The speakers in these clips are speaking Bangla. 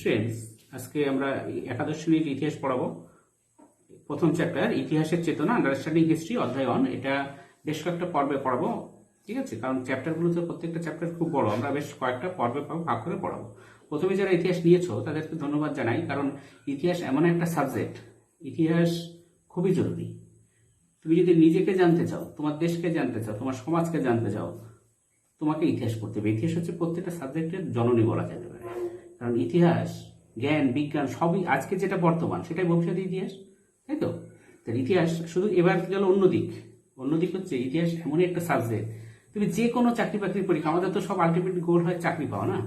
স্টুডেন্টস, আজকে আমরা একাদশ শ্রেণীর ইতিহাস পড়াবো। প্রথম চ্যাপ্টার ইতিহাসের চেতনা, আন্ডারস্ট্যান্ডিং হিস্ট্রি, অধ্যায় 1। এটা বেশ কয়েকটা পর্বে পড়াবো, ঠিক আছে? কারণ চ্যাপ্টারগুলোতে প্রত্যেকটা চ্যাপ্টার খুব বড়, আমরা বেশ কয়েকটা পর্বে ভাগ করে পড়াবো। প্রথমে যারা ইতিহাস নিয়েছো তাদেরকে ধন্যবাদ জানাই, কারণ ইতিহাস এমন একটা সাবজেক্ট, ইতিহাস খুবই জরুরি। তুমি যদি নিজেকে জানতে চাও, তোমার দেশকে জানতে চাও, তোমার সমাজকে জানতে চাও, তোমাকে ইতিহাস পড়তে হবে। ইতিহাস হচ্ছে প্রত্যেকটা সাবজেক্টের জননী বলা যেতে পারে, কারণ ইতিহাস, জ্ঞান, বিজ্ঞান সবই আজকে যেটা বর্তমান সেটাই ভবিষ্যতের ইতিহাস, তাই তো? ইতিহাস শুধু এবার গেল অন্যদিক হচ্ছে ইতিহাস এমনই একটা সাবজেক্ট, তুমি যে কোনো চাকরি বাকরির পরীক্ষা, আমাদের তো সব আলটিমেট গোল হয় চাকরি পাওয়া না,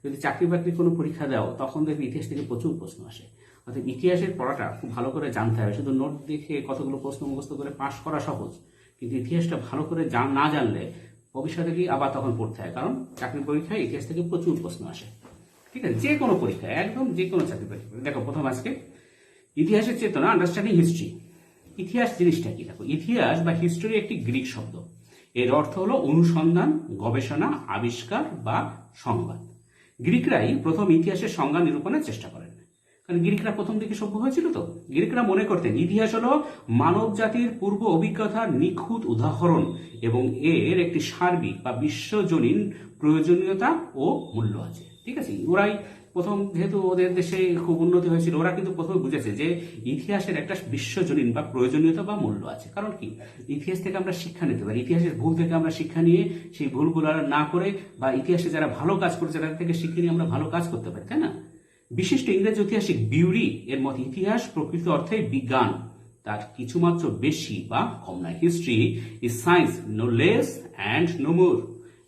যদি চাকরি বাকরির কোনো পরীক্ষা দাও তখন দেখবে ইতিহাস থেকে প্রচুর প্রশ্ন আসে। অর্থাৎ ইতিহাসের পড়াটা খুব ভালো করে জানতে হবে। শুধু নোট দেখে কতগুলো প্রশ্ন মুখস্থ করে পাশ করা সহজ, কিন্তু ইতিহাসটা ভালো করে না জানলে ভবিষ্যতে কি আবার তখন পড়তে হয়, কারণ চাকরির পরীক্ষায় ইতিহাস থেকে প্রচুর প্রশ্ন আসে, ঠিক আছে? যে কোনো পরীক্ষা, একদম যে কোনো চাকরি পরীক্ষা। দেখো, প্রথম আজকে ইতিহাসের চেতনা, আন্ডারস্ট্যান্ডিং হিস্ট্রি। ইতিহাস জিনিসটা কি? দেখো, ইতিহাস বা হিস্টোরি একটি গ্রিক শব্দ। এর অর্থ হলো অনুসন্ধান, গবেষণা, আবিষ্কার বা সংবাদ। গ্রিকরাই প্রথম ইতিহাসের সংজ্ঞা নিরূপণের চেষ্টা করেন, কারণ গ্রিকরা প্রথম দিকে সভ্য হয়েছিল তো। গ্রিকরা মনে করতেন ইতিহাস হলো মানব জাতির পূর্ব অভিজ্ঞতার নিখুঁত উদাহরণ এবং এর একটি সার্বিক বা বিশ্বজনীন প্রয়োজনীয়তা ও মূল্য আছে, ঠিক আছে? ওরাই প্রথম, যেহেতু ওদের দেশে খুব উন্নতি হয়েছিল, ওরা কিন্তু প্রথমে বুঝেছে যে ইতিহাসের একটা বিশ্বজনীন বা প্রয়োজনীয়তা বা মূল্য আছে। কারণ কি, ইতিহাস থেকে আমরা শিক্ষা নিতে পারি, ইতিহাসের ভুল থেকে আমরা শিক্ষা নিয়ে সেই ভুলগুলো না করে, বা ইতিহাসে যারা ভালো কাজ করেছে তাদের থেকে শিক্ষা নিয়ে আমরা ভালো কাজ করতে পারি, তাই না? বিশিষ্ট ইংরেজ ঐতিহাসিক বিউরি এর মতে ইতিহাস প্রকৃত অর্থে বিজ্ঞান, তার কিছুমাত্র বেশি বা কম নয়। History is science, no less and no more.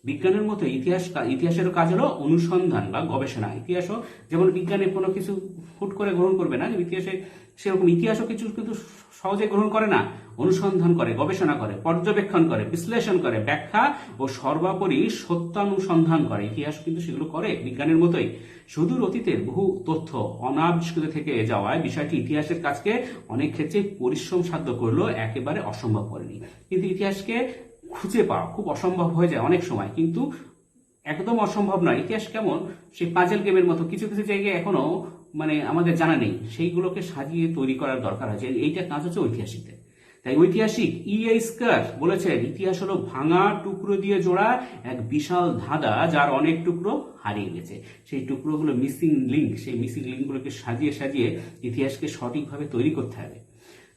বিজ্ঞানের মতো ইতিহাসেরও কাজ হলো অনুসন্ধান বা গবেষণা। ইতিহাসও যেমন বিজ্ঞানে কোনো কিছু হুট করে গ্রহণ করবে না, ইতিহাসে সেরকম ইতিহাসও কিছু কিন্তু সহজে গ্রহণ করে না, অনুসন্ধান করে, গবেষণা করে, পর্যবেক্ষণ করে, বিশ্লেষণ করে, ব্যাখ্যা ও সর্বোপরি সত্যানুসন্ধান করে। ইতিহাস কিন্তু সেগুলো করে বিজ্ঞানের মতোই। সুদূর অতীতের বহু তথ্য অনাবিষ্কৃত থেকে যাওয়ায় বিষয়টি ইতিহাসের কাজকে অনেক ক্ষেত্রে পরিশ্রম সাধ্য করলেও একেবারে অসম্ভব করেনি। কিন্তু ইতিহাসকে খুঁজে পাওয়া খুব অসম্ভব হয়ে যায় অনেক সময়, কিন্তু একদম অসম্ভব নয়। ইতিহাস কেমন, সেই পাজেল গেমের মতো, কিছু কিছু জায়গায় এখনো আমাদের জানা নেই, সেইগুলোকে সাজিয়ে তৈরি করার দরকার আছে। এইটা কাজ হচ্ছে ঐতিহাসিকদের। তাই ঐতিহাসিক স্কার বলেছেন ইতিহাস হলো ভাঙা টুকরো দিয়ে জোড়া এক বিশাল ধাঁধা, যার অনেক টুকরো হারিয়ে গেছে। সেই টুকরোগুলো মিসিং লিঙ্ক, সেই মিসিং লিঙ্কগুলোকে সাজিয়ে সাজিয়ে ইতিহাসকে সঠিকভাবে তৈরি করতে হবে।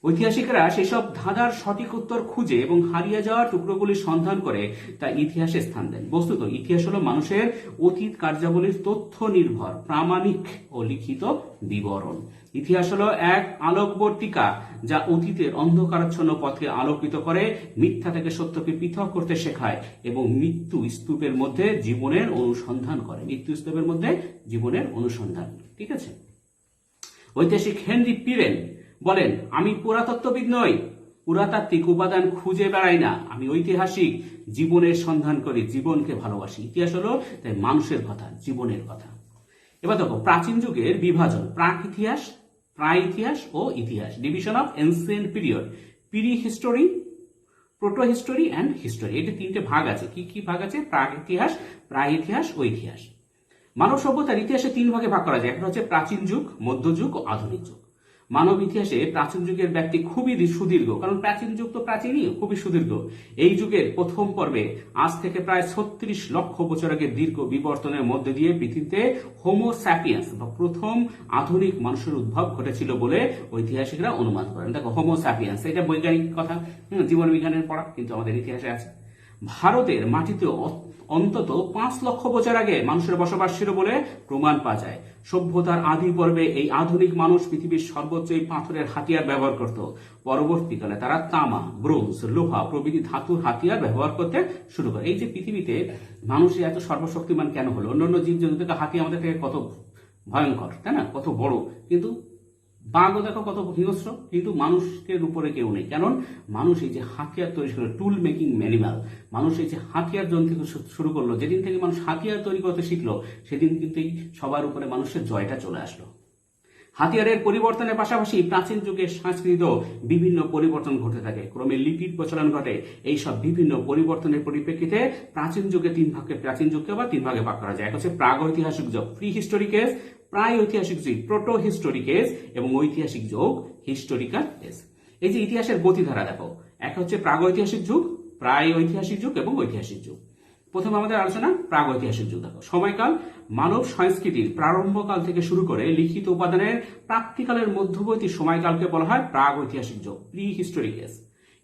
ঐতিহাসিকরা সেসব ধাঁধার সঠিক উত্তর খুঁজে এবং হারিয়ে যাওয়া টুকরোগুলির সন্ধান করে তা ইতিহাসে স্থান দেন। বস্তুত ইতিহাস হলো মানুষের অতীত কার্যাবলীর তথ্য নির্ভর প্রামাণিক ও লিখিত বিবরণ। ইতিহাস হলো এক আলোকবর্তিকা, যা অতীতের অন্ধকারাচ্ছন্ন পথকে আলোকিত করে, মিথ্যা থেকে সত্যকে পৃথক করতে শেখায় এবং মৃত্যু স্তূপের মধ্যে জীবনের অনুসন্ধান করে। মৃত্যু স্তূপের মধ্যে জীবনের অনুসন্ধান, ঠিক আছে? ঐতিহাসিক হেনরি পিরেন বলেন, আমি পুরাতত্ত্ববিদ নই, পুরাতাত্ত্বিক উপাদান খুঁজে বেড়াই না, আমি ঐতিহাসিক, জীবনের সন্ধান করি, জীবনকে ভালোবাসি। ইতিহাস হলো তাই মানুষের কথা, জীবনের কথা। এবার দেখো, প্রাচীন যুগের বিভাজন, প্রাক ইতিহাস, প্রায় ইতিহাস ও ইতিহাস। Division of ancient period, pre history, proto history and history. এটা তিনটে ভাগ আছে। কি কি ভাগ আছে? প্রাক ইতিহাস, প্রায় ইতিহাস ও ইতিহাস। মানব সভ্যতার ইতিহাসে তিন ভাগে ভাগ করা যায়। একটা হচ্ছে প্রাচীন যুগ, মধ্যযুগ ও আধুনিক যুগ। মানব ইতিহাসে প্রাচীন যুগের ব্যক্তি খুবই সুদীর্ঘ, কারণ প্রাচীন যুগ তো প্রাচীনই, খুবই সুদীর্ঘ। এই যুগের প্রথম পর্বে আজ থেকে প্রায় 36 লক্ষ বছর আগে দীর্ঘ বিবর্তনের মধ্যে দিয়ে পৃথিবীতে হোমো স্যাপিয়েন্স বা প্রথম আধুনিক মানুষের উদ্ভব ঘটেছিল বলে ঐতিহাসিকরা অনুমান করেন। দেখো, হোমো স্যাপিয়েন্স এটা বৈজ্ঞানিক কথা, জীবন বিজ্ঞানের পড়া, কিন্তু আমাদের ইতিহাসে আছে। ভারতের মাটিতে অন্তত 5 লক্ষ বছর আগে মানুষের বসবাস ছিল বলে প্রমাণ পাওয়া যায়। সভ্যতার আদি পর্বে এই আধুনিক মানুষ পৃথিবীর সর্বোচ্চ পাথরের হাতিয়ার ব্যবহার করত। পরবর্তীকালে তারা তামা, ব্রোঞ্জ, লোহা প্রভৃতি ধাতুর হাতিয়ার ব্যবহার করতে শুরু করে। এই যে পৃথিবীতে মানুষই এত সর্বশক্তিমান কেন হলো? অন্যান্য জীবজন্তু থেকে হাতি আমাদের থেকে কত ভয়ঙ্কর, তাই না? কত বড়, কিন্তু বাঘও দেখো কত হিংস্র, কিন্তু মানুষের উপরে কেউ নেই। কারণ মানুষ এই যে হাতিয়ার তৈরি করলো, টুল মেকিং ম্যানিমাল, মানুষ এই যে হাতিয়ার যন্ত্র থেকে শুরু করলো, যেদিন থেকে মানুষ হাতিয়ার তৈরি করতে শিখলো সেদিন কিন্তু সবার উপরে মানুষের জয়টা চলে আসলো। হাতিয়ারের পরিবর্তনের পাশাপাশি প্রাচীন যুগের সংস্কৃতিতেও বিভিন্ন পরিবর্তন ঘটে থাকে, ক্রমে লিপির প্রচলন ঘটে। এইসব বিভিন্ন পরিবর্তনের পরিপ্রেক্ষিতে প্রাচীন যুগকে আবার তিন ভাগে ভাগ করা যায়। এক হচ্ছে প্রাগৈতিহাসিক যুগ, প্রি হিস্টোরিক এজ, প্রায় ঐতিহাসিক যুগ প্রোটো হিস্টোরিক এজ এবং ঐতিহাসিক যুগ হিস্টোরিক্যাল এজ। এই যে ইতিহাসের গতিধারা দেখো, এক হচ্ছে প্রাগৈতিহাসিক যুগ, প্রায় ঐতিহাসিক যুগ এবং ঐতিহাসিক যুগ। প্রথমে আমাদের আলোচনা প্রাগৈতিহাসিক যুগ। দেখো সময়কাল মানব সংস্কৃতির প্রারম্ভকাল থেকে শুরু করে লিখিত উপাদানের প্রাপ্তিকালের মধ্যবর্তী সময়কালকে বলা হয় প্রাগৈতিহাসিক যুগ, প্রি হিস্টোরিক এজ।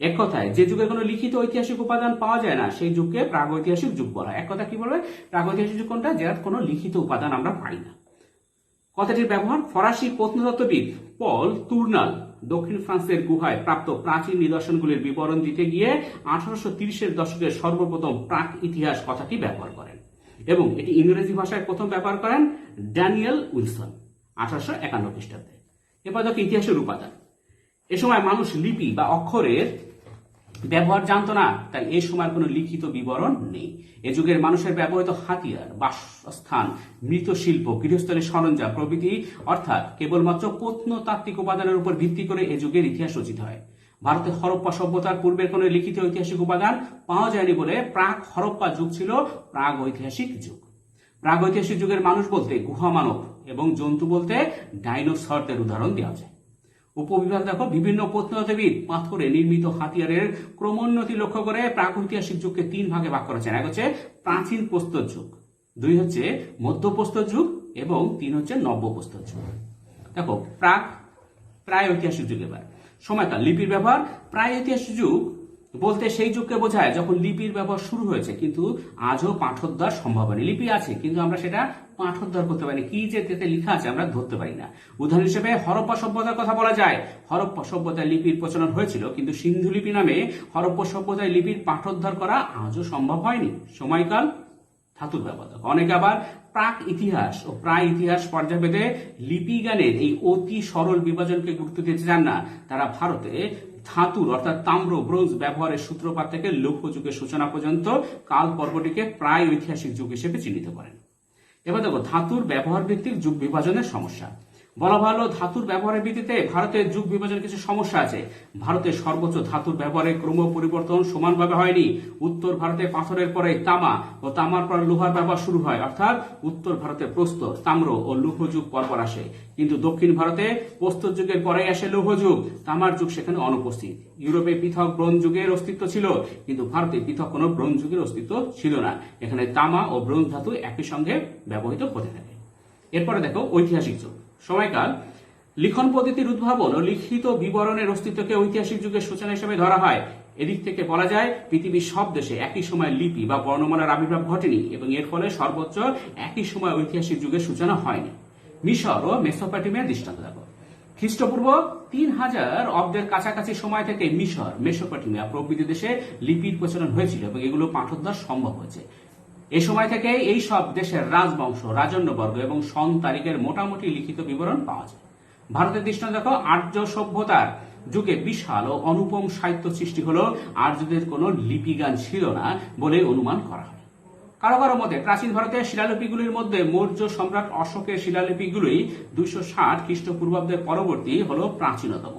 এক কথায় যে যুগে কোনো লিখিত ঐতিহাসিক উপাদান পাওয়া যায় না সেই যুগকে প্রাগৈতিহাসিক যুগ বলা হয়। এক কথা কি বলবে, প্রাগৈতিহাসিক যুগ কোনটা, যার কোনো লিখিত উপাদান আমরা পাই না। কথাটির ব্যবহার ফরাসি প্রত্নতত্ত্ববিদ পল তুর্নাল দক্ষিণ ফ্রান্সের গুহায় প্রাপ্ত প্রাচীন নিদর্শনগুলির বিবরণ দিতে গিয়ে 1830-এর দশকের সর্বপ্রথম প্রাক ইতিহাস কথাটি ব্যবহার করেন এবং এটি ইংরেজি ভাষায় প্রথম ব্যবহার করেন ড্যানিয়েল উইলসন 1851 খ্রিস্টাব্দে। এবার দেখো ইতিহাসের উপাদান। এ সময় মানুষ লিপি বা অক্ষরের ব্যবহার জানতো না, তাই এই সময় কোনো লিখিত বিবরণ নেই। এ যুগের মানুষের ব্যবহৃত হাতিয়ার, বাসস্থান, মৃৎশিল্প, গৃহস্থলের সরঞ্জাম প্রভৃতি অর্থাৎ কেবলমাত্র প্রত্নতাত্ত্বিক উপাদানের উপর ভিত্তি করে এ যুগের ইতিহাস রচিত হয়। ভারতে হরপ্পা সভ্যতার পূর্বের কোনো লিখিত ঐতিহাসিক উপাদান পাওয়া যায়নি বলে প্রাক হরপ্পা যুগ ছিল প্রাগ ঐতিহাসিক যুগ। প্রাগ ঐতিহাসিক যুগের মানুষ বলতে গুহা মানব এবং জন্তু বলতে ডাইনোসরদের উদাহরণ দেওয়া যায়। উপবিভাগ দেখো, বিভিন্ন প্রত্নতত্ত্ববিদ পাথরে নির্মিত হাতিয়ারের ক্রমোন্নতি লক্ষ্য করে প্রাগৈতিহাসিক যুগকে 3 ভাগে ভাগ করেছেন। এক হচ্ছে প্রাচীন প্রস্তর যুগ, 2 হচ্ছে মধ্য প্রস্তর যুগ এবং 3 হচ্ছে নব্য প্রস্তর যুগ। দেখো প্রায় ঐতিহাসিক যুগ। এবার সময়কাল লিপির ব্যবহার। প্রায় ঐতিহাসিক যুগ বলতে সেই যুগকে বোঝায় যখন লিপির ব্যবহার শুরু হয়েছে কিন্তু আজও পাঠোদ্ধার সম্ভব হয়নি। লিপি আছে কিন্তু আমরা সেটা পাঠোদ্ধার করতে পারি, কি যে তেতে লেখা আছে আমরা ধরতে পারি না। উদাহরণ হিসেবে হরপ্পা সভ্যতার কথা বলা যায়। হরপ্পা সভ্যতায় লিপির প্রচলন হয়েছিল কিন্তু সিন্ধু লিপি নামে হরপ্পা সভ্যতায় লিপির পাঠোদ্ধার করা আজও সম্ভব হয়নি। সময়কাল ধাতুর ব্যবহার। অনেকে আবার প্রাক ইতিহাস ও প্রায় ইতিহাস পর্যায়ভেদে লিপি জ্ঞানের এই অতি সরল বিভাজনকে গুরুত্ব দিতে চান না। তারা ভারতে ধাতুর অর্থাৎ তাম্র, ব্রোঞ্জ ব্যবহারের সূত্রপাত থেকে লৌহ যুগের সূচনা পর্যন্ত কাল পর্বটিকে প্রায় ঐতিহাসিক যুগ হিসেবে চিহ্নিত করেন। এবার দেখো ধাতুর ব্যবহার ভিত্তিক যুগ বিভাজনের সমস্যা। বলা ভালো ধাতুর ব্যবহারের ভিত্তিতে ভারতের যুগ বিভাজনের কিছু সমস্যা আছে। ভারতের সর্বোচ্চ ধাতুর ব্যবহারের ক্রম পরিবর্তন সমানভাবে হয়নি। উত্তর ভারতে পাথরের পরে তামা ও তামার পর লোহার ব্যবহার শুরু হয়, অর্থাৎ উত্তর ভারতে প্রস্তর, তাম্র ও লৌহ যুগ পরপর আসে, কিন্তু দক্ষিণ ভারতে প্রস্তর যুগের পরে আসে লৌহ যুগ, তামার যুগ সেখানে অনুপস্থিত। ইউরোপে পৃথক ব্রোঞ্জ যুগের অস্তিত্ব ছিল কিন্তু ভারতে পৃথক কোনো ব্রোঞ্জ যুগের অস্তিত্ব ছিল না। এখানে তামা ও ব্রোঞ্জ ধাতু একই সঙ্গে ব্যবহৃত হতে থাকে। এরপরে দেখো ঐতিহাসিক যুগ। সময়কাল লিখন পদ্ধতির উদ্ভাবন ও লিখিত বিবরণের অস্তিত্বকে ঐতিহাসিক যুগের সূচনা হিসেবে ধরা হয়। এদিক থেকে বলা যায় পৃথিবীর সব দেশে একই সময় লিপি বা বর্ণমালার আবির্ভাব ঘটেনি এবং এর ফলে সর্বোচ্চ একই সময় ঐতিহাসিক যুগের সূচনা হয়নি। মিশর ও মেসোপটেমিয়ার দৃষ্টান্ত দেখো। খ্রিস্টপূর্ব 3000 অব্দের কাছাকাছি সময় থেকে মিশর, মেসোপটেমিয়া প্রভৃতি দেশে লিপির প্রচলন হয়েছিল এবং এগুলো পাঠোদ্ধার সম্ভব হয়েছে। এই সময় থেকে এই সব দেশের রাজবংশ, রাজন্যবর্গ এবং সন তারিখের মোটামুটি লিখিত বিবরণ পাওয়া যায়। ভারতের দৃষ্টান্ত দেখো, আর্য সভ্যতার যুগে বিশাল ও অনুপম সাহিত্য সৃষ্টি হলো। আর্যদের কোনো লিপিগান ছিল না বলে অনুমান করা হয়। কারো কারো মতে প্রাচীন ভারতের শিলালিপিগুলির মধ্যে মৌর্য সম্রাট অশোকের শিলালিপিগুলি 260 খ্রিস্টপূর্বাব্দের পরবর্তী হলো প্রাচীনতম,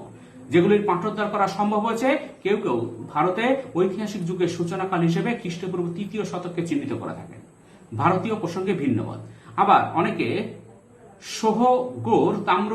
যেগুলির পাঠোদ্ধার করা সম্ভব হয়েছে। কেউ কেউ ভারতে ঐতিহাসিক যুগের সূচনাকাল হিসেবে খ্রিস্টপূর্ব 3য় শতককে চিহ্নিত করে থাকেন। ভারতীয় প্রসঙ্গে ভিন্নমত। আবার অনেকে সোহগোর তাম্র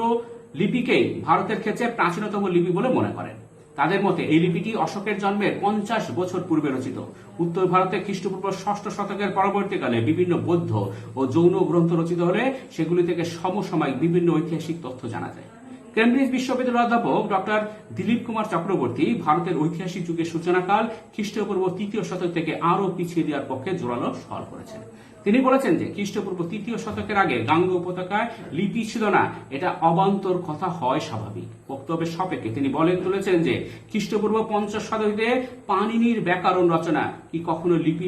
লিপিকেই ভারতের ক্ষেত্রে প্রাচীনতম লিপি বলে মনে করেন। তাদের মতে এই লিপিটি অশোকের জন্মের 50 বছর পূর্বে রচিত। উত্তর ভারতে খ্রিস্টপূর্ব 6ষ্ঠ শতকের পরবর্তীকালে বিভিন্ন বৌদ্ধ ও জৈন গ্রন্থ রচিত হলে সেগুলি থেকে সমসাময়িক বিভিন্ন ঐতিহাসিক তথ্য জানা যায়। কেমব্রিজ বিশ্ববিদ্যালয়ের অধ্যাপক ডক্টর দিলীপ কুমার চক্রবর্তী ভারতের ঐতিহাসিক যুগের সূচনাকাল খ্রিস্টপূর্ব 3য় শতক থেকে আরও পিছিয়ে দেওয়ার পক্ষে জোরালো সওয়াল করেছেন। তিনি বলেছেন যে খ্রিস্টপূর্ব 3য় শতকের আগে গাঙ্গ উপত্যকায় লিপি ছিল না, এটা অবান্তর কথা হয় স্বাভাবিক। বক্তব্যের সাপেক্ষে তিনি তুলেছেন যে খ্রিস্টপূর্ব 50 শতাব্দীতে পাণিনির ব্যাকরণ রচনা কি কখনো লিপি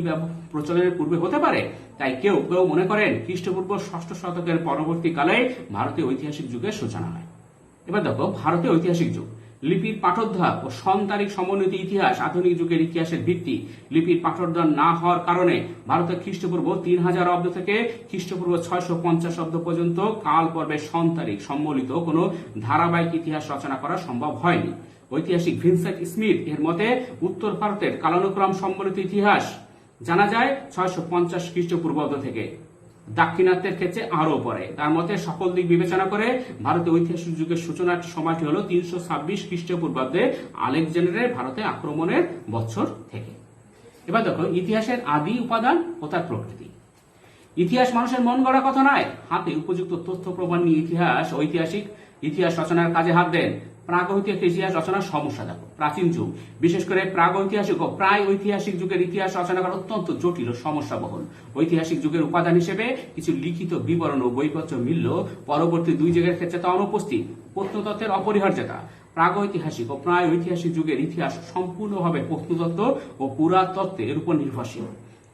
প্রচলনের পূর্বে হতে পারে? তাই কেউ কেউ মনে করেন খ্রিস্টপূর্ব 6ষ্ঠ শতকের পরবর্তীকালে ভারতীয় ঐতিহাসিক যুগের সূচনা হয়। এবার দেখো ভারতীয় ঐতিহাসিক যুগ। লিপির পাঠোদ্ধার ও সন তারিখ সমন্বিত ইতিহাস আধুনিক যুগের ইতিহাসের ভিত্তি। লিপির পাঠোদ্ধার না হওয়ার কারণে ভারতের খ্রিস্টপূর্ব 3000 অব্দ থেকে খ্রিস্টপূর্ব 650 অব্দ পর্যন্ত কাল পর্বের সন তারিখ সম্বলিত কোনো ধারাবাহিক ইতিহাস রচনা করা সম্ভব হয়নি। ঐতিহাসিক ভিনসেন্ট স্মিথ এর মতে উত্তর ভারতের কালানুক্রম সম্বলিত ইতিহাস জানা যায় 650 খ্রিস্টপূর্বাব্দ থেকে। দাক্ষিণাত্যের ক্ষেত্রে আরো পরে। তার মতে সকল দিক বিবেচনা করে ভারতের ঐতিহাসিক যুগের সূচনার সময়টি হলো 326 খ্রিস্টপূর্বাব্দে আলেকজান্ডারের ভারতে আক্রমণের বছর থেকে। এবার দেখো ইতিহাসের আদি উপাদান ও তার প্রকৃতি। ইতিহাস মানুষের মন গড়া কথা নয়, হাতে উপযুক্ত তথ্য প্রমাণ নিয়ে ঐতিহাসিক ইতিহাস রচনার কাজে হাত দেন। প্রাগৈতিহাসিক ইতিহাস রচনার সমস্যা দেখো। প্রাচীন যুগ, বিশেষ করে প্রাগৈতিহাসিক ও প্রায় ঐতিহাসিক যুগের ইতিহাস রচনা করা অত্যন্ত জটিল ও সমস্যাবহুল। ঐতিহাসিক যুগের উপাদান হিসেবে কিছু লিখিত বিবরণ ও বইপত্র মিললেও পরবর্তী দুই যুগের ক্ষেত্রে তা অনুপস্থিত। প্রত্নতত্ত্বের অপরিহার্যতা। প্রাগৈতিহাসিক ও প্রায় ঐতিহাসিক যুগের ইতিহাস সম্পূর্ণভাবে প্রত্নতত্ত্ব ও পুরাতত্ত্বের উপর নির্ভরশীল।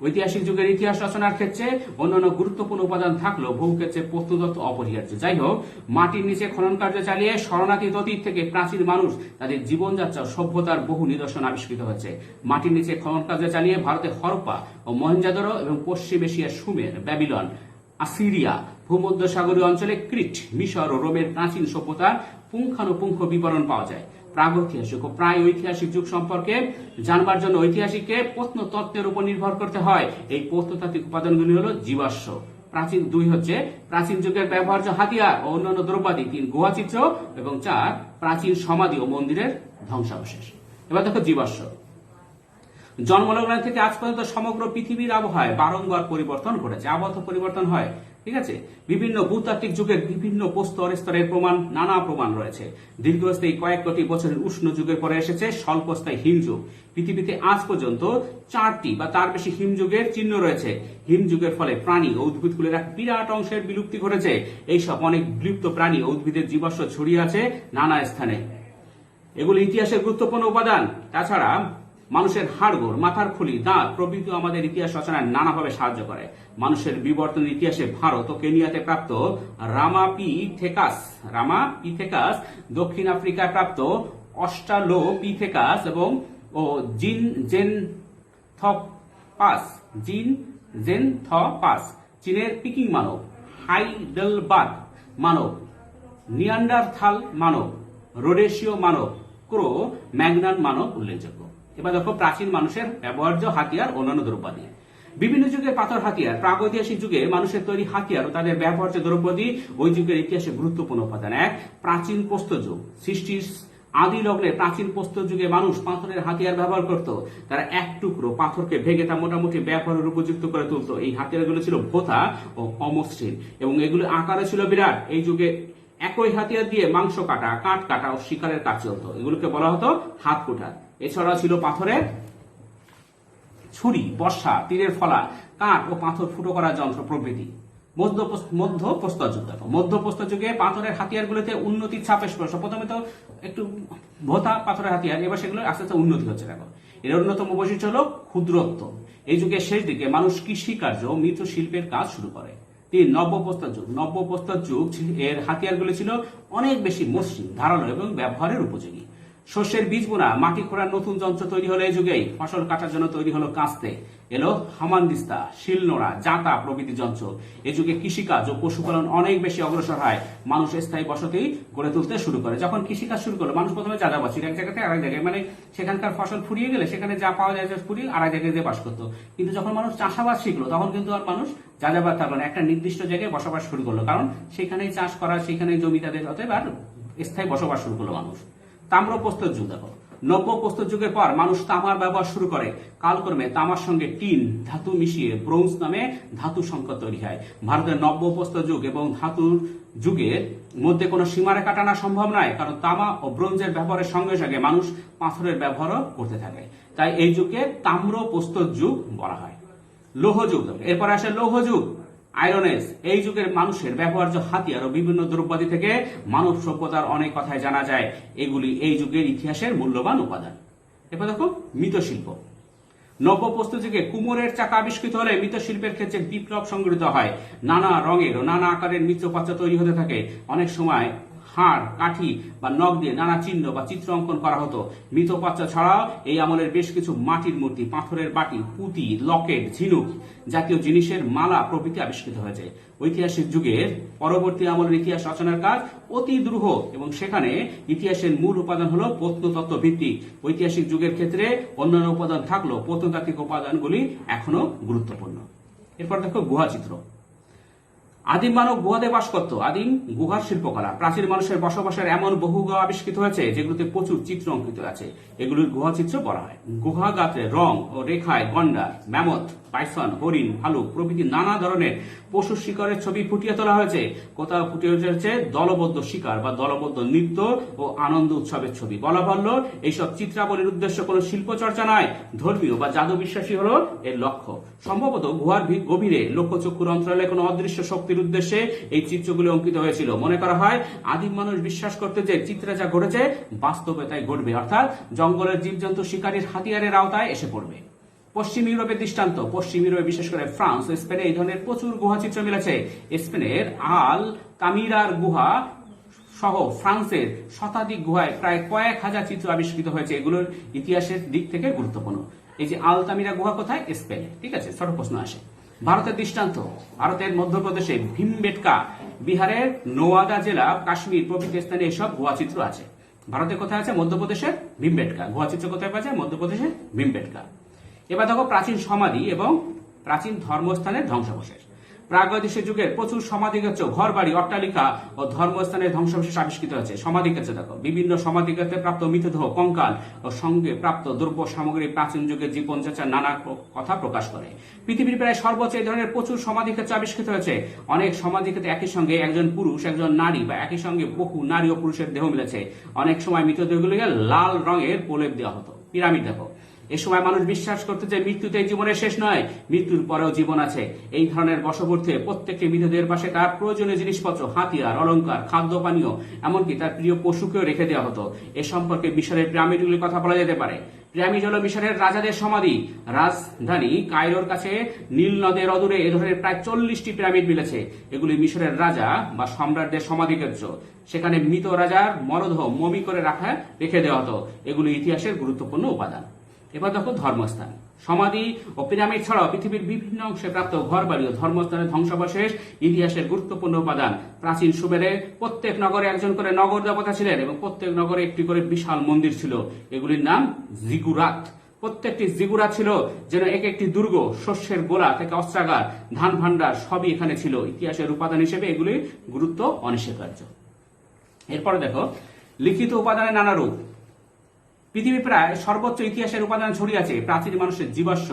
ঐতিহাসিক যুগের ইতিহাস রচনার ক্ষেত্রে অন্যান্য গুরুত্বপূর্ণ উপাদান থাকলেও বহু ক্ষেত্রে প্রত্নতত্ত্ব অপরিহার্য। যাই হোক, মাটির নিচে খনন কার্য চালিয়ে শরণার্থী অতীত থেকে প্রাচীন মানুষ তাদের জীবনযাত্রা ও সভ্যতার বহু নিদর্শন আবিষ্কৃত হয়েছে। মাটির নিচে খনন কার্য চালিয়ে ভারতে হরপ্পা ও মহেঞ্জোদারো এবং পশ্চিম এশিয়ার সুমের, ব্যাবিলন, আসিরিয়া, ভূমধ্যসাগরীয় অঞ্চলে ক্রিট, মিশর ও রোমের প্রাচীন সভ্যতার পুঙ্খানুপুঙ্খ বিবরণ পাওয়া যায়। প্রাগৈতিহাসিক ও প্রায় ঐতিহাসিক যুগ সম্পর্কে জানবার জন্য ঐতিহাসিককে প্রত্নতত্ত্বের উপর নির্ভর করতে হয়। এই প্রত্নতাত্ত্বিক উপাদানগুলি হলো জীবাশ্ম। প্রাচীন যুগের ব্যবহার্য হাতিয়ার ও অন্যান্য দ্রব্যাদি। 3 গুহাচিত্র এবং 4 প্রাচীন সমাধি ও মন্দিরের ধ্বংসাবশেষ। এবার দেখো জীবাশ্ম। জন্মলগ্ন থেকে আজ পর্যন্ত সমগ্র পৃথিবীর আবহাওয়ায় বারংবার পরিবর্তন ঘটেছে। আবহাওয়া পরিবর্তন হয়, ঠিক আছে। বিভিন্ন ভূতাত্ত্বিক যুগের বিভিন্ন স্তরের প্রমাণ, নানা প্রমাণ রয়েছে। দীর্ঘস্থায়ী কয়েক কোটি বছরের উষ্ণ যুগের পরে এসেছে স্বল্পস্থায়ী হিমযুগ। পৃথিবীতে আজ পর্যন্ত 4টি বা তার বেশি হিমযুগের চিহ্ন রয়েছে। হিমযুগের ফলে প্রাণী ও উদ্ভিদগুলির এক বিরাট অংশের বিলুপ্তি ঘটেছে। এইসব অনেক বিলুপ্ত প্রাণী ও উদ্ভিদের জীবাশ্ম ছড়িয়ে আছে নানা স্থানে। এগুলি ইতিহাসের গুরুত্বপূর্ণ উপাদান। তাছাড়া মানুষের হাড়গোড়, মাথার খুলি, দাঁত প্রভৃতি আমাদের ইতিহাস রচনায় নানাভাবে সাহায্য করে। মানুষের বিবর্তনের ইতিহাসে ভারত ও কেনিয়াতে প্রাপ্ত রামাপিথেকাস, দক্ষিণ আফ্রিকায় প্রাপ্ত অস্ট্রালোপিথেকাস এবং জিনজেনথপাস, চীনের পিকিং মানব, হাইডেলবার্গ মানব, নিয়ান্ডারথাল মানব, রোডেশীয় মানব, ক্রো ম্যাগনান মানব উল্লেখযোগ্য। এবার দেখো প্রাচীন মানুষের ব্যবহার্য হাতিয়ার, অন্যান্য দ্রব্যাদি। বিভিন্ন যুগের পাথর হাতিয়ার। প্রাগৈতিহাসিক যুগে মানুষের তৈরি হাতিয়ার ও তাদের ব্যবহার্য দ্রব্যাদি ওই যুগের ইতিহাসে গুরুত্বপূর্ণ উপাদান। 1 প্রাচীন প্রস্তর যুগ। সৃষ্টির আদি লগ্নে প্রাচীন প্রস্তর যুগে মানুষ পাথরের হাতিয়ার ব্যবহার করত। তারা এক টুকরো পাথরকে ভেঙে তা মোটামুটি ব্যবহারের উপযুক্ত করে তুলত। এই হাতিয়ারগুলো ছিল ভোঁতা ও অমসৃণ এবং এগুলো আকারে ছিল বিরাট। এই যুগে একই হাতিয়ার দিয়ে মাংস কাটা, কাঠ কাটা ও শিকারের কাজ চলত। এগুলোকে বলা হতো হাত কুঠার। এছাড়া ছিল পাথরের ছুরি, বর্ষা, তীরের ফলা, কাঠ ও পাথর ফুটো করার যন্ত্র প্রভৃতি। মধ্যপ্রস্তর যুগ দেখো। মধ্যপ্রস্তর যুগে পাথরের হাতিয়ারগুলোতে উন্নতির ছাপ স্পষ্ট। প্রথমে তো একটু ভোঁতা পাথরের হাতিয়ার, এবার সেগুলো আস্তে আস্তে উন্নতি হচ্ছে দেখো। এর অন্যতম বৈশিষ্ট্য হলো ক্ষুদ্রত্ব। এই যুগের শেষ দিকে মানুষ কৃষিকার্য ও মৃৎশিল্পের কাজ শুরু করে। 3 নব্যপ্রস্তর যুগ। নব্যপ্রস্তর যুগ এর হাতিয়ারগুলো ছিল অনেক বেশি মসৃণ, ধারালো এবং ব্যবহারের উপযোগী। শস্যের বীজ বোনা, মাটি খোঁড়ার নতুন যন্ত্র তৈরি হলো এই যুগেই। ফসল কাটার জন্য তৈরি হলো কাস্তে, এলো হামানদিস্তা, শিলনোড়া, জাঁতা প্রভৃতি যন্ত্র। এ যুগে কৃষিকাজ ও পশুপালন অনেক বেশি অগ্রসর হয়। মানুষ স্থায়ী বসতি গড়ে তুলতে শুরু করে। যখন কৃষিকাজ শুরু করলো, মানুষ প্রথমে যাযাবর ছিল, এক জায়গা থেকে আরেক জায়গায়, মানে সেখানকার ফসল ফুরিয়ে গেলে সেখানে যা পাওয়া যায় ফুরিয়ে আরেক জায়গায় যে বাস করতো। কিন্তু যখন মানুষ চাষাবাদ শিখলো, তখন কিন্তু আর মানুষ যাযাবর থাকলো না, একটা নির্দিষ্ট জায়গায় বসবাস শুরু করলো। কারণ সেখানেই চাষ করা, সেখানেই জমি তাদের, অতএব আর স্থায়ী বসবাস শুরু করলো মানুষ। তাম্রপ্রস্তর যুগ দেখো। নব্যপ্রস্তর যুগের পর মানুষ তামার ব্যবহার শুরু করে। কালক্রমে তামার সঙ্গে টিন ধাতু মিশিয়ে ব্রোঞ্জ নামে ধাতু সংকর তৈরি হয়। ভারতের নব্যপ্রস্তর যুগ এবং ধাতুর যুগের মধ্যে কোনো সীমারেখা টানা সম্ভব নয়, কারণ তামা ও ব্রোঞ্জের ব্যবহারের সঙ্গে সঙ্গে মানুষ পাথরের ব্যবহারও করতে থাকে। তাই এই যুগকে তাম্রপ্রস্তর যুগ বলা হয়। লৌহ যুগ। এরপর আসে লৌহ যুগ, আয়রন এজ। এই যুগের মানুষের ব্যবহার্য হাতিয়ার ও বিভিন্ন দ্রব্যাদি থেকে মানব সভ্যতার অনেক কথাই জানা যায়। এগুলি এই যুগের ইতিহাসের মূল্যবান উপাদান। এরপর দেখো মৃৎশিল্প। নব্যপ্রস্তর যুগে কুমোরের চাকা আবিষ্কৃত হলে মৃৎশিল্পের ক্ষেত্রে বিপ্লব সংঘটিত হয়। নানা রঙের ও নানা আকারের মৃৎপাত্র তৈরি হতে থাকে। অনেক সময় হাড়, কাঠি বা নখ দিয়ে নানা চিহ্ন বা চিত্র অঙ্কন করা হতো। মৃৎপাত্র ছাড়াও এই আমলের বেশ কিছু মাটির মূর্তি, পাথরের বাটি, পুঁতি, লকেট, ঝিনুক জাতীয় জিনিসের মালা প্রভৃতি আবিষ্কৃত হয়েছে। ঐতিহাসিক যুগের পরবর্তী আমলের ইতিহাস রচনার কাজ অতি দ্রুহ এবং সেখানে ইতিহাসের মূল উপাদান হলো প্রত্নতত্ত্ব ভিত্তিক। ঐতিহাসিক যুগের ক্ষেত্রে অন্যান্য উপাদান থাকলেও প্রত্নতাত্ত্বিক উপাদানগুলি এখনো গুরুত্বপূর্ণ। এরপর দেখো গুহাচিত্র। আদিম মানব গুহাতে বাস করত। আদিম গুহার শিল্পকলা। প্রাচীন মানুষের বসবাসের এমন বহু গুহা আবিষ্কৃত হয়েছে যেগুলোতে প্রচুর চিত্র অঙ্কিত আছে, এগুলোর গুহা চিত্র বলা হয়। গুহা গাত্রে রং ও রেখায় গন্ডার, ম্যামথ, পাইথন, হরিণ, ভালুক প্রভৃতি নানা ধরনের পশু শিকারের ছবি ফুটিয়ে তোলা হয়েছে। কোথাও ফুটিয়ে উঠেছে দলবদ্ধ শিকার বা দলবদ্ধ নৃত্য ও আনন্দ উৎসবের ছবি। বলা ভালো এইসব চিত্রাবলীর উদ্দেশ্য কোনো শিল্প চর্চা নয়, ধর্মীয় বা জাদু বিশ্বাসী হলো এর লক্ষ্য। সম্ভবত গুহার গভীরে লক্ষ্যচক্ষুর অন্তরালে কোনো অদৃশ্য শক্তির উদ্দেশ্যে এই চিত্রগুলি অঙ্কিত হয়েছিল। মনে করা হয় আদিম মানুষ বিশ্বাস করতে যে চিত্রে যা ঘটেছে বাস্তবে তাই ঘটবে, অর্থাৎ জঙ্গলের জীবজন্তু শিকারীর হাতিয়ারের আওতায় এসে পড়বে। পশ্চিম ইউরোপের দৃষ্টান্ত। পশ্চিম ইউরোপে বিশেষ করে ফ্রান্স ও স্পেনে এই ধরনের প্রচুর গুহা চিত্র মিলেছে। স্পেনের আল তামিরার গুহা সহ ফ্রান্সের শতাধিক গুহায় প্রায় কয়েক হাজার চিত্র আবিষ্কৃত হয়েছে। এগুলোর ইতিহাসের দিক থেকে গুরুত্বপূর্ণ। এই যে আল তামিরা গুহা কোথায়? স্পেনে। ঠিক আছে, ছোট প্রশ্ন আসে। ভারতের দৃষ্টান্ত। ভারতের মধ্যপ্রদেশে ভীমবেটকা, বিহারের নোয়াদা জেলা, কাশ্মীর প্রভৃতি স্থানে এসব গুহা চিত্র আছে। ভারতে কোথায় আছে? মধ্যপ্রদেশের ভীমবেটকা। গুহা চিত্র কোথায় পাওয়া যায়? মধ্যপ্রদেশের ভীমবেটকা। এবার দেখো প্রাচীন সমাধি এবং প্রাচীন ধর্মস্থানের ধ্বংসাবশেষ। প্রাগৈতিহাসিক যুগের প্রচুর সমাধিক্ষেত্র, ঘর বাড়ি, অট্টালিকা ও ধর্মস্থানের ধ্বংসাবশেষ আবিষ্কৃত হয়েছে। সমাধিক্ষেত্রে দেখো বিভিন্ন সমাধিক্ষেত্রে প্রাপ্ত মৃতদেহ, কঙ্কাল ও সঙ্গে প্রাপ্ত দ্রব্য সামগ্রী প্রাচীন যুগের জীবনযাত্রার নানা কথা প্রকাশ করে। পৃথিবীর প্রায় সর্বোচ্চ এই ধরনের প্রচুর সমাধিক্ষেত্র আবিষ্কৃত হয়েছে। অনেক সমাধিক্ষেত্রে একই সঙ্গে একজন পুরুষ, একজন নারী বা একই সঙ্গে বহু নারী ও পুরুষের দেহ মিলেছে। অনেক সময় মৃতদেহগুলিকে লাল রঙের প্রলেপ দেওয়া হতো। পিরামিড দেখো। এ সময় মানুষ বিশ্বাস করতে যে মৃত্যুতে জীবনের শেষ নয়, মৃত্যুর পরেও জীবন আছে। এই ধরনের বশবর্তী প্রত্যেকটি মৃতদেহের পাশে তার প্রয়োজনীয় জিনিসপত্র, হাতিয়ার, অলংকার, খাদ্য পানীয়, এমনকি তার প্রিয় পশুকেও রেখে দেওয়া হতো। এ সম্পর্কে মিশরের পিরামিডগুলির কথা বলা যেতে পারে। পিরামিড হল মিশরের রাজাদের সমাধি। রাজধানী কায়রোর কাছে নীল নদের অদূরে এ ধরনের প্রায় 40টি পিরামিড মিলেছে। এগুলি মিশরের রাজা বা সম্রাটদের সমাধিক্ষেত্র। সেখানে মৃত রাজার মরদেহ মমি করে রেখে দেওয়া হতো। এগুলি ইতিহাসের গুরুত্বপূর্ণ উপাদান। এবার দেখো ধর্মস্থান। সমাধি ও পিরামিড ছাড়াও পৃথিবীর বিভিন্ন অংশে প্রাপ্ত ঘরবাড়ি ও ধর্মস্থানের ধ্বংসাবশেষ ইতিহাসের গুরুত্বপূর্ণ উপাদান। প্রাচীন সুমেরে প্রত্যেক নগরে একজন করে নগর দেবতা ছিলেন এবং প্রত্যেক নগরে একটি করে বিশাল মন্দির ছিল। এগুলির নাম জিগুরাত। প্রত্যেকটি জিগুরাত ছিল যেন এক একটি দুর্গ। শস্যের গোলা থেকে অস্ত্রাগার, ধান ভান্ডার সবই এখানে ছিল। ইতিহাসের উপাদান হিসেবে এগুলির গুরুত্ব অনস্বীকার্য। এরপরে দেখো লিখিত উপাদানের নানা রূপ। পৃথিবী প্রায় সর্বোচ্চ ইতিহাসের উপাদান ছড়িয়ে আছে। প্রাচীন মানুষের জীবাশ্ম,